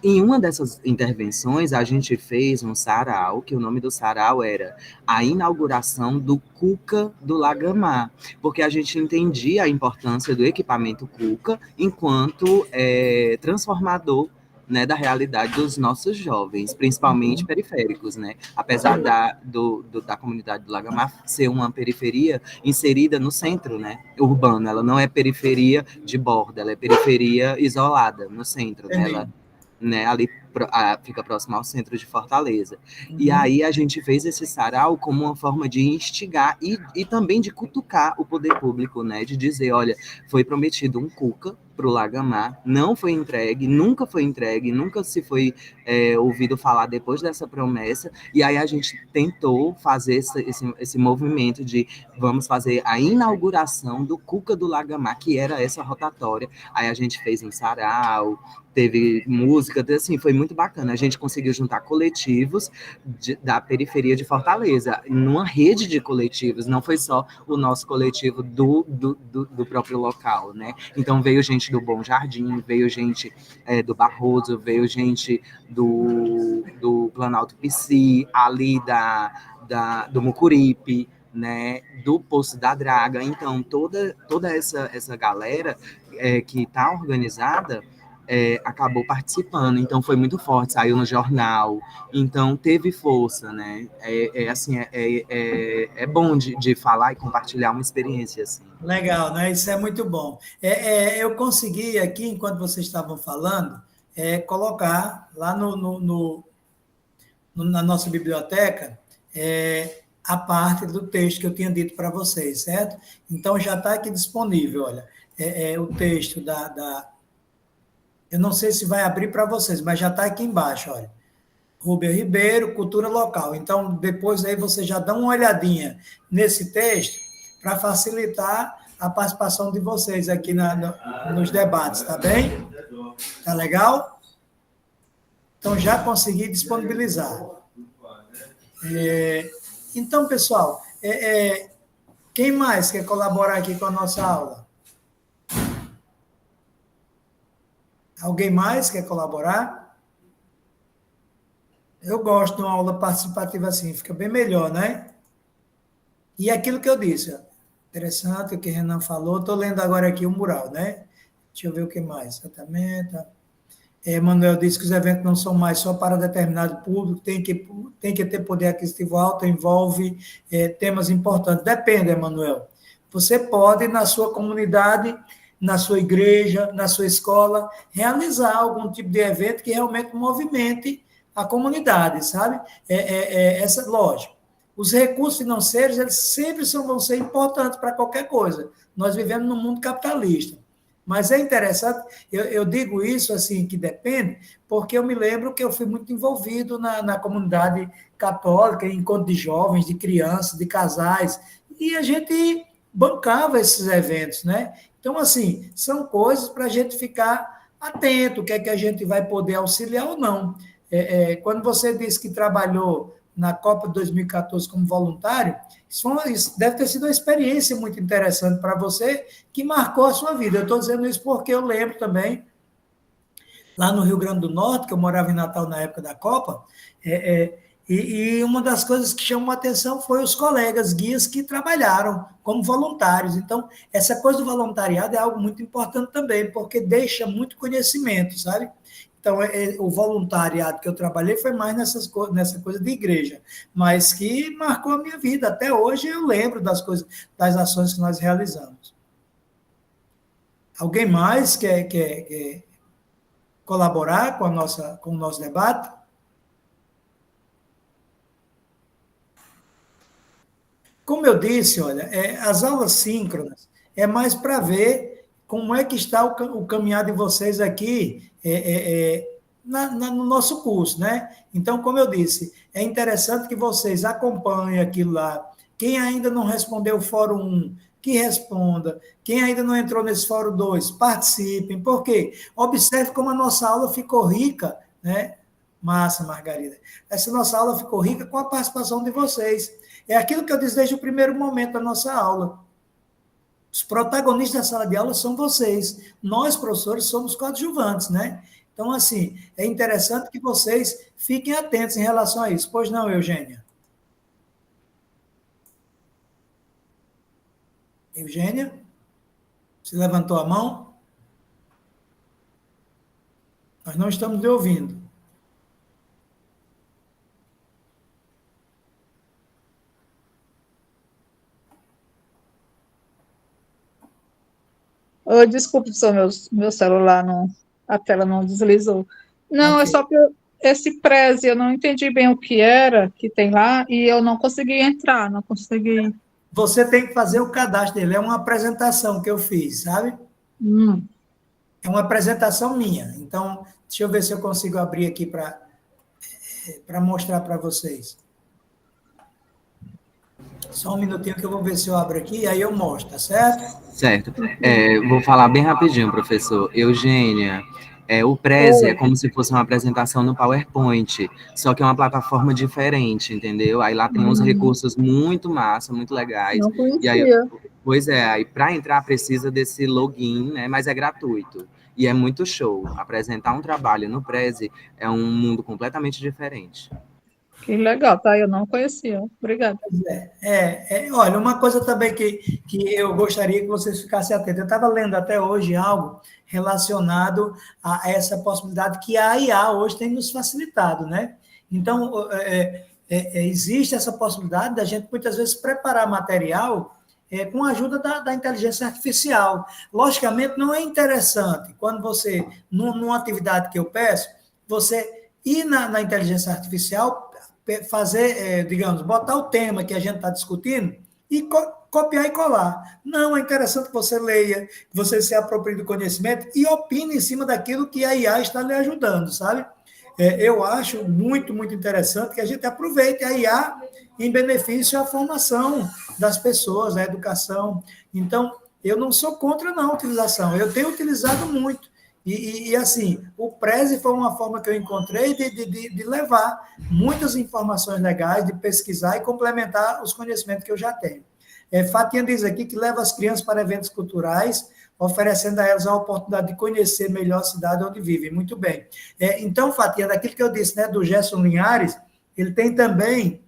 Em uma dessas intervenções, a gente fez um sarau, que o nome do sarau era a inauguração do CUCA do Lagamar, porque a gente entendia a importância do equipamento CUCA enquanto transformador, né, da realidade dos nossos jovens, principalmente periféricos, né? Apesar da comunidade do Lagamar ser uma periferia inserida no centro, né, urbano, ela não é periferia de borda, ela é periferia isolada no centro, né? Ela, né, ali fica próximo ao centro de Fortaleza. E aí a gente fez esse sarau como uma forma de instigar e também de cutucar o poder público, né, de dizer, olha, foi prometido um CUCA para o Lagamar, não foi entregue, nunca se foi ouvido falar depois dessa promessa, e aí a gente tentou fazer esse movimento de vamos fazer a inauguração do CUCA do Lagamar, que era essa rotatória. Aí a gente fez um sarau, teve música, assim, foi muito bacana. A gente conseguiu juntar coletivos da periferia de Fortaleza, numa rede de coletivos, não foi só o nosso coletivo do próprio local, né? Então veio gente do Bom Jardim, veio gente do Barroso, veio gente do Planalto Pici, ali do Mucuripe, né, do Poço da Draga. Então toda essa galera que está organizada acabou participando, então foi muito forte, saiu no jornal, então teve força, né? É bom de falar e compartilhar uma experiência assim.
Legal, né? Isso é muito bom. Eu consegui aqui, enquanto vocês estavam falando, colocar lá na nossa biblioteca a parte do texto que eu tinha dito para vocês, certo? Então já está aqui disponível, olha, o texto eu não sei se vai abrir para vocês, mas já está aqui embaixo, olha. Rubem Ribeiro, Cultura Local. Então, depois aí vocês já dão uma olhadinha nesse texto para facilitar a participação de vocês aqui nos debates, tá bem? Tá legal? Então, já consegui disponibilizar. Então, pessoal, quem mais quer colaborar aqui com a nossa aula? Alguém mais quer colaborar? Eu gosto de uma aula participativa assim, fica bem melhor, né? E aquilo que eu disse, ó, interessante o que o Renan falou, estou lendo agora aqui o mural, né? Deixa eu ver o que mais, exatamente. Manuel disse que os eventos não são mais só para determinado público, tem que ter poder aquisitivo alto, envolve temas importantes. Depende, Manuel. Você pode, na sua comunidade, na sua igreja, na sua escola, realizar algum tipo de evento que realmente movimente a comunidade, sabe? Lógico, os recursos financeiros, eles sempre vão ser importantes para qualquer coisa. Nós vivemos num mundo capitalista. Mas é interessante, eu digo isso assim, que depende, porque eu me lembro que eu fui muito envolvido na comunidade católica, em encontro de jovens, de crianças, de casais, e a gente bancava esses eventos, né? Então, assim, são coisas para a gente ficar atento, o que é que a gente vai poder auxiliar ou não. Quando você disse que trabalhou na Copa de 2014 como voluntário, isso deve ter sido uma experiência muito interessante para você, que marcou a sua vida. Eu estou dizendo isso porque eu lembro também, lá no Rio Grande do Norte, que eu morava em Natal na época da Copa, e uma das coisas que chamou a atenção foi os colegas guias que trabalharam como voluntários. Então, essa coisa do voluntariado é algo muito importante também, porque deixa muito conhecimento, sabe? Então, o voluntariado que eu trabalhei foi mais nessa coisa de igreja, mas que marcou a minha vida. Até hoje eu lembro das coisas, das ações que nós realizamos. Alguém mais quer colaborar com o nosso debate? Como eu disse, olha, as aulas síncronas é mais para ver como é que está o caminhar de vocês aqui no nosso curso, né? Então, como eu disse, é interessante que vocês acompanhem aquilo lá. Quem ainda não respondeu o Fórum 1, que responda. Quem ainda não entrou nesse Fórum 2, participem. Por quê? Observe como a nossa aula ficou rica, né? Massa, Margarida. Essa nossa aula ficou rica com a participação de vocês. É aquilo que eu disse desde o primeiro momento da nossa aula. Os protagonistas da sala de aula são vocês. Nós, professores, somos coadjuvantes, né? Então, assim, é interessante que vocês fiquem atentos em relação a isso. Pois não, Eugênia? Eugênia? Você levantou a mão? Nós não estamos lhe ouvindo.
Desculpe, professor, meu celular, a tela não deslizou. Não,
Ok.
é só que esse Prezi, eu não entendi bem o que era, que tem lá, e eu não consegui entrar, não consegui.
Você tem que fazer o cadastro dele. É uma apresentação que eu fiz, sabe? É uma apresentação minha. Então, deixa eu ver se eu consigo abrir aqui para mostrar para vocês. Só um minutinho que eu vou ver se eu abro aqui, aí eu mostro, tá certo?
Certo. Vou falar bem rapidinho, professor. Eugênia, o Prezi é como se fosse uma apresentação no PowerPoint, só que é uma plataforma diferente, entendeu? Aí lá tem uns recursos muito massa, muito legais.
Não conhecia.
E aí, pois é, aí para entrar precisa desse login, né? Mas é gratuito. E é muito show. Apresentar um trabalho no Prezi é um mundo completamente diferente.
Que legal, tá? Eu não conhecia. Obrigada.
Olha, uma coisa também que eu gostaria que vocês ficassem atentos. Eu estava lendo até hoje algo relacionado a essa possibilidade que a IA hoje tem nos facilitado, né? Então, existe essa possibilidade da gente, muitas vezes, preparar material com a ajuda da inteligência artificial. Logicamente, não é interessante, quando você, numa atividade que eu peço, você ir na inteligência artificial, fazer, digamos, botar o tema que a gente está discutindo e copiar e colar. Não, é interessante que você leia, que você se aproprie do conhecimento e opine em cima daquilo que a IA está lhe ajudando, sabe? Eu acho muito, muito interessante que a gente aproveite a IA em benefício à formação das pessoas, à educação. Então, eu não sou contra não, a utilização. Eu tenho utilizado muito. E assim, o Prezi foi uma forma que eu encontrei de levar muitas informações legais, de pesquisar e complementar os conhecimentos que eu já tenho. Fatinha diz aqui que leva as crianças para eventos culturais, oferecendo a elas a oportunidade de conhecer melhor a cidade onde vivem. Muito bem. Então, Fatinha, daquilo que eu disse, né, do Gerson Linhares, ele tem também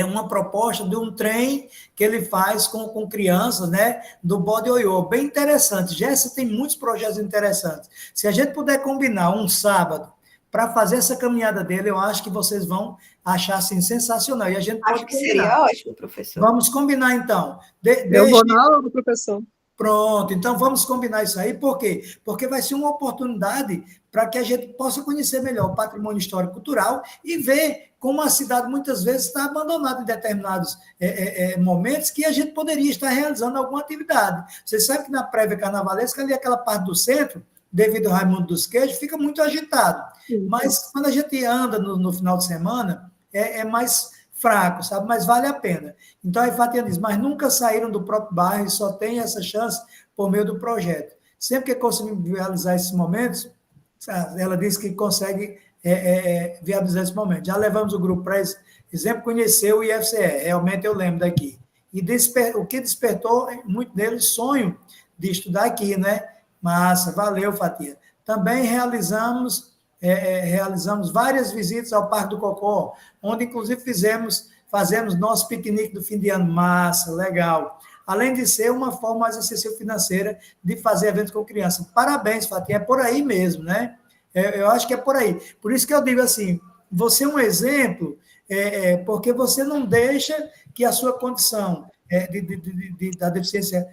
uma proposta de um trem que ele faz com crianças, né, do bode oiô, bem interessante. Gerson tem muitos projetos interessantes. Se a gente puder combinar um sábado para fazer essa caminhada dele, eu acho que vocês vão achar assim, sensacional. E a gente
Acho
pode
que seria ótimo, professor.
Vamos combinar, então.
Eu vou na aula, professor.
Pronto, então vamos combinar isso aí, por quê? Porque vai ser uma oportunidade para que a gente possa conhecer melhor o patrimônio histórico e cultural e ver como a cidade muitas vezes está abandonada em determinados momentos que a gente poderia estar realizando alguma atividade. Você sabe que na prévia carnavalesca, ali aquela parte do centro, devido ao Raimundo dos Queijos, fica muito agitado. Mas quando a gente anda no final de semana, é mais fraco, sabe? Mas vale a pena. Então, a Ifatiana diz, mas nunca saíram do próprio bairro e só tem essa chance por meio do projeto. Sempre que conseguimos realizar esses momentos, ela diz que consegue viabilizar esse momento. Já levamos o grupo para esse exemplo, conhecer o IFCE, realmente eu lembro daqui. E o que despertou, muito deles, sonho de estudar aqui, né? Massa, valeu, Fatia. Também realizamos várias visitas ao Parque do Cocó, onde, inclusive, fazemos nosso piquenique do fim de ano. Massa, legal. Além de ser uma forma mais acessível financeira de fazer eventos com criança. Parabéns, Fatia, é por aí mesmo, né? Eu acho que é por aí. Por isso que eu digo assim, você é um exemplo, porque você não deixa que a sua condição da deficiência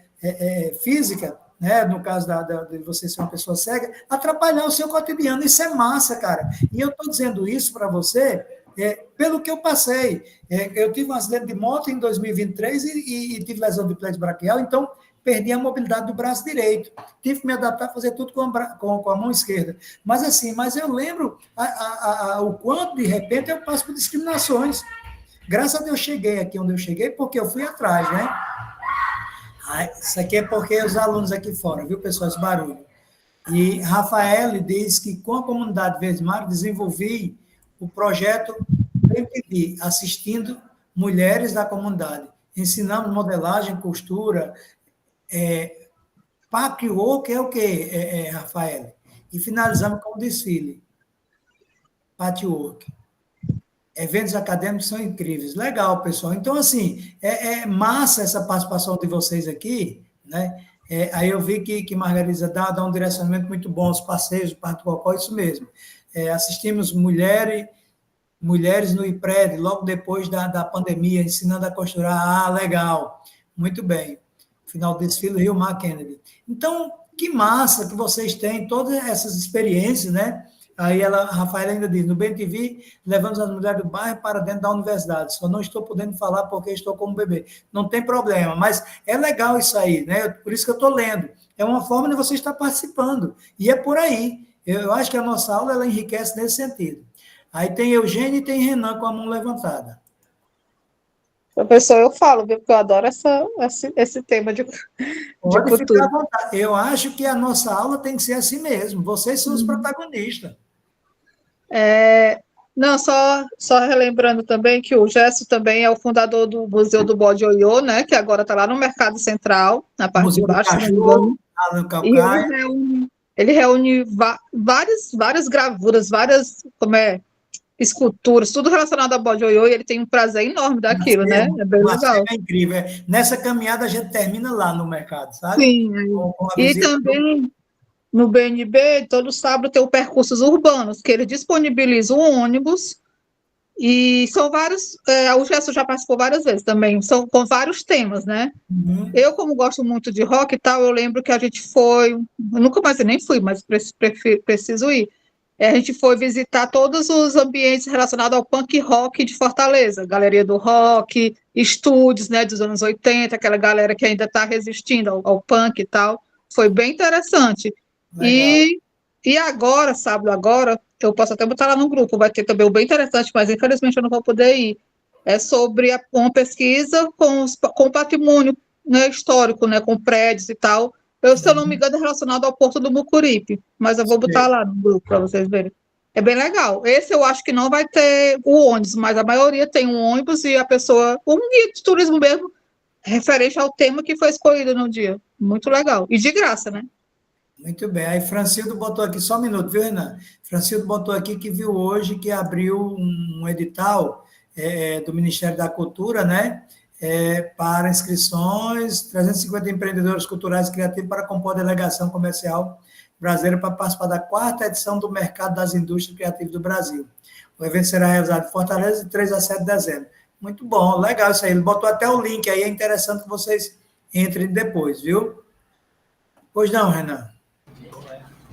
física, né, no caso de você ser uma pessoa cega, atrapalhar o seu cotidiano. Isso é massa, cara. E eu estou dizendo isso para você pelo que eu passei. Eu tive um acidente de moto em 2023 e tive lesão de plexo braquial, então perdi a mobilidade do braço direito. Tive que me adaptar a fazer tudo com a mão esquerda. Mas eu lembro o quanto, de repente, eu passo por discriminações. Graças a Deus cheguei aqui onde eu cheguei, porque eu fui atrás, né? Isso aqui é porque os alunos aqui fora, viu, pessoal, esse barulho. E Rafael diz que com a comunidade Verdemar desenvolvi o projeto MTV, assistindo mulheres da comunidade. Ensinamos modelagem, costura, patchwork é o quê, Rafael? E finalizamos com o desfile. Patchwork. Eventos acadêmicos são incríveis. Legal, pessoal. Então, assim, é massa essa participação de vocês aqui, né? Aí eu vi que Margarida dá um direcionamento muito bom aos passeios do Parque do Cocó, isso mesmo. Assistimos mulheres no IPRED, logo depois da pandemia, ensinando a costurar. Legal. Muito bem. Final do desfile, Rio Mar Kennedy. Então, que massa que vocês têm todas essas experiências, né? Aí a Rafaela ainda diz, no BNTV, levamos as mulheres do bairro para dentro da universidade. Só não estou podendo falar porque estou como bebê. Não tem problema, mas é legal isso aí, né? Por isso que eu estou lendo. É uma forma de você estar participando. E é por aí. Eu acho que a nossa aula ela enriquece nesse sentido. Aí tem Eugênio e tem Renan com a mão levantada.
Professor, eu falo, viu? Porque eu adoro esse tema de
Pode
cultura.
ficar à vontade. Eu acho que a nossa aula tem que ser assim mesmo. Vocês são os protagonistas.
Não, só relembrando também que o Gesso também é o fundador do Museu do Bode Oiô, né? Que agora está lá no Mercado Central, na parte
Museu
de
do
baixo.
Cachorro, lá no
E
Calcaia.
ele reúne várias gravuras, esculturas, tudo relacionado ao Bode Oiô, e ele tem um prazer enorme daquilo, né? É bem legal.
É incrível. Nessa caminhada a gente termina lá no mercado, sabe?
Sim.
Com a
E
visita
também no BNB, todo sábado tem o Percursos Urbanos, que ele disponibiliza um ônibus, e são vários, o Gesso já participou várias vezes também, são com vários temas, né? Eu, como gosto muito de rock e tal, eu lembro que a gente foi, eu nunca mais, eu nem fui, mas preciso ir. A gente foi visitar todos os ambientes relacionados ao punk rock de Fortaleza, Galeria do Rock, estúdios, né, dos anos 80, aquela galera que ainda está resistindo ao punk e tal. Foi bem interessante. E agora, sábado agora, eu posso até botar lá no grupo, vai ter também o bem interessante, mas infelizmente eu não vou poder ir. É sobre uma pesquisa com o patrimônio, né, histórico, né, com prédios e tal. Se eu não me engano, é relacionado ao Porto do Mucuripe, mas eu vou botar lá no grupo para vocês verem. É bem legal. Esse eu acho que não vai ter o ônibus, mas a maioria tem um ônibus e a pessoa, um guia de turismo mesmo, referente ao tema que foi escolhido no dia. Muito legal. E de graça, né?
Muito bem. Aí Francildo botou aqui, só um minuto, viu, Renan? Francildo botou aqui que viu hoje que abriu um edital do Ministério da Cultura, né? Para inscrições, 350 empreendedores culturais e criativos para compor a delegação comercial brasileira para participar da 4ª edição do Mercado das Indústrias Criativas do Brasil. O evento será realizado em Fortaleza de 3 a 7 de dezembro. Muito bom, legal isso aí. Ele botou até o link aí, é interessante que vocês entrem depois, viu? Pois não, Renan.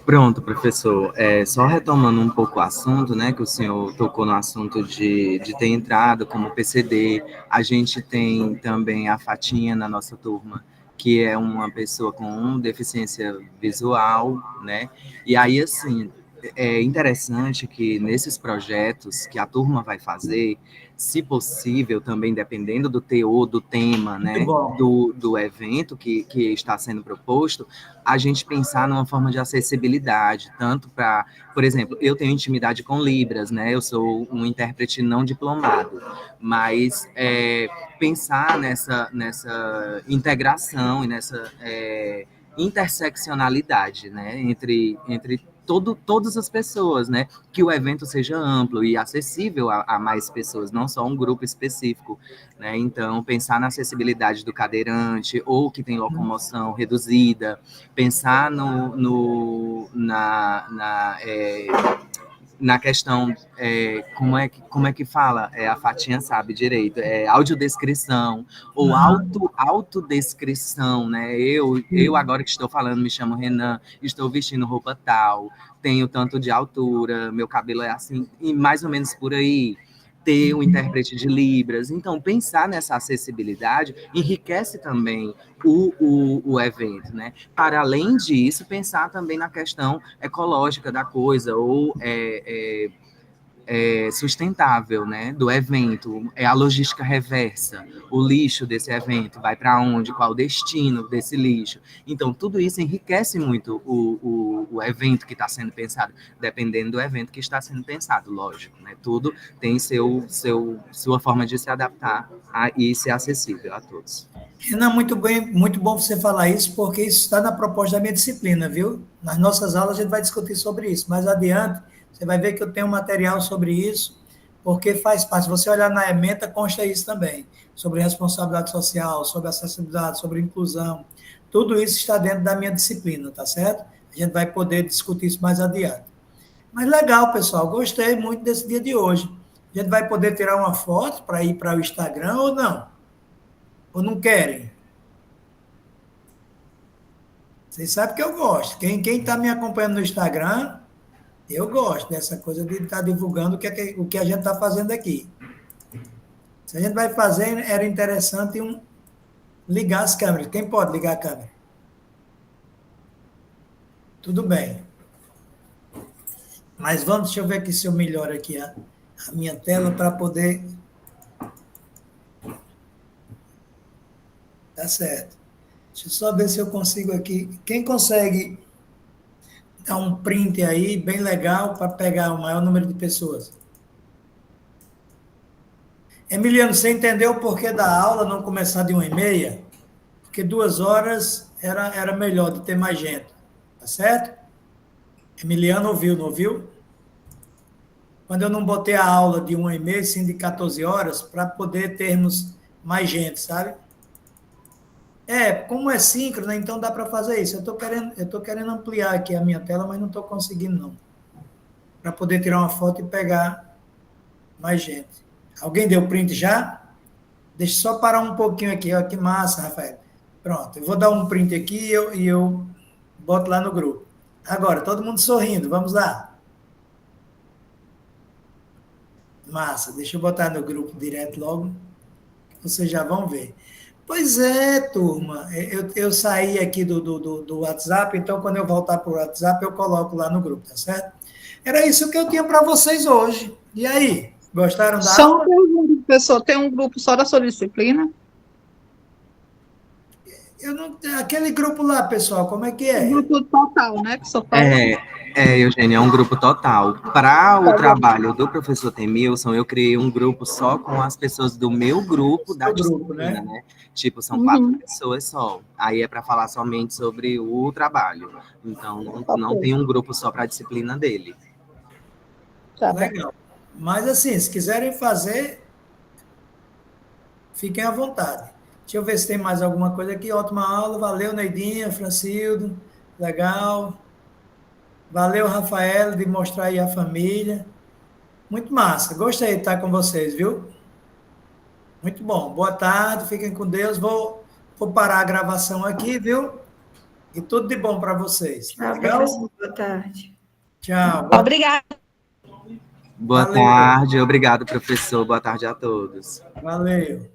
Pronto, professor. Só retomando um pouco o assunto, né, que o senhor tocou no assunto de ter entrado como PCD, a gente tem também a Fatinha na nossa turma, que é uma pessoa com deficiência visual, né? E aí, assim, é interessante que nesses projetos que a turma vai fazer, se possível, também dependendo do teor, do tema,
Muito
né,
bom.
do evento que está sendo proposto, a gente pensar numa forma de acessibilidade, tanto para, por exemplo, eu tenho intimidade com Libras, né? Eu sou um intérprete não diplomado, mas pensar nessa integração e nessa interseccionalidade, né? Entre todas as pessoas, né? Que o evento seja amplo e acessível a mais pessoas, não só um grupo específico, né? Então, pensar na acessibilidade do cadeirante ou que tem locomoção reduzida, pensar na questão, como é que fala? A Fatinha sabe direito, audiodescrição ou autodescrição, né? Eu agora que estou falando, me chamo Renan, estou vestindo roupa tal, tenho tanto de altura, meu cabelo é assim, e mais ou menos por aí. Ter um intérprete de Libras. Então, pensar nessa acessibilidade enriquece também o evento, né? Para além disso, pensar também na questão ecológica da coisa, ou sustentável, né, do evento, a logística reversa, o lixo desse evento vai para onde, qual o destino desse lixo. Então, tudo isso enriquece muito o evento que está sendo pensado, dependendo do evento que está sendo pensado, lógico, né? Tudo tem sua forma de se adaptar e ser acessível a todos.
Renan, muito bem, muito bom você falar isso, porque isso está na proposta da minha disciplina, viu? Nas nossas aulas a gente vai discutir sobre isso. Mais adiante, você vai ver que eu tenho material sobre isso, porque faz parte. Se você olhar na ementa, consta isso também, sobre responsabilidade social, sobre acessibilidade, sobre inclusão. Tudo isso está dentro da minha disciplina, tá certo? A gente vai poder discutir isso mais adiante. Mas legal, pessoal, gostei muito desse dia de hoje. A gente vai poder tirar uma foto para ir para o Instagram ou não? Ou não querem? Vocês sabem que eu gosto. Quem está me acompanhando no Instagram, eu gosto dessa coisa de estar divulgando o que a gente está fazendo aqui. Se a gente vai fazer, era interessante ligar as câmeras. Quem pode ligar a câmera? Tudo bem. Mas vamos, deixa eu ver aqui se eu melhoro aqui a minha tela para poder... Tá certo. Deixa eu só ver se eu consigo aqui. Quem consegue dar um print aí, bem legal, para pegar o maior número de pessoas? Emiliano, você entendeu o porquê da aula não começar de 1h30? Porque 2 horas era melhor de ter mais gente. Tá certo? Emiliano ouviu, não ouviu? Quando eu não botei a aula de 1h30, sim de 14 horas, para poder termos mais gente, sabe? Como é síncrono, então dá para fazer isso. Eu tô querendo ampliar aqui a minha tela, mas não estou conseguindo, não. Para poder tirar uma foto e pegar mais gente. Alguém deu print já? Deixa eu só parar um pouquinho aqui. Ó, que massa, Rafael. Pronto, eu vou dar um print aqui e eu boto lá no grupo. Agora, todo mundo sorrindo, vamos lá. Massa, deixa eu botar no grupo direto logo, que vocês já vão ver. Pois é, turma, eu saí aqui do WhatsApp, então quando eu voltar para o WhatsApp eu coloco lá no grupo, tá certo? Era isso que eu tinha para vocês hoje. E aí, gostaram da
Só
aula?
uma pergunta, professor, tem um grupo só da sua disciplina?
Aquele grupo lá, pessoal, como é que
O
é?
grupo total, né, que só fala.
Eugênia, é um grupo total. Para o trabalho do professor Temilson, eu criei um grupo só com as pessoas do meu grupo da
Do grupo,
disciplina,
né?
né? Tipo, são 4 pessoas só. Aí é para falar somente sobre o trabalho. Então, não tem um grupo só para a disciplina dele.
Tá bom.
Legal. Mas assim, se quiserem fazer, fiquem à vontade. Deixa eu ver se tem mais alguma coisa aqui. Ótima aula, valeu, Neidinha, Francildo, legal. Valeu, Rafael, de mostrar aí a família. Muito massa, gostei de estar com vocês, viu? Muito bom. Boa tarde, fiquem com Deus. Vou parar a gravação aqui, viu? E tudo de bom para vocês.
Tchau,
Legal?
professor. Boa tarde.
Tchau.
Obrigada.
Boa
Valeu.
tarde, obrigado, professor. Boa tarde a todos.
Valeu.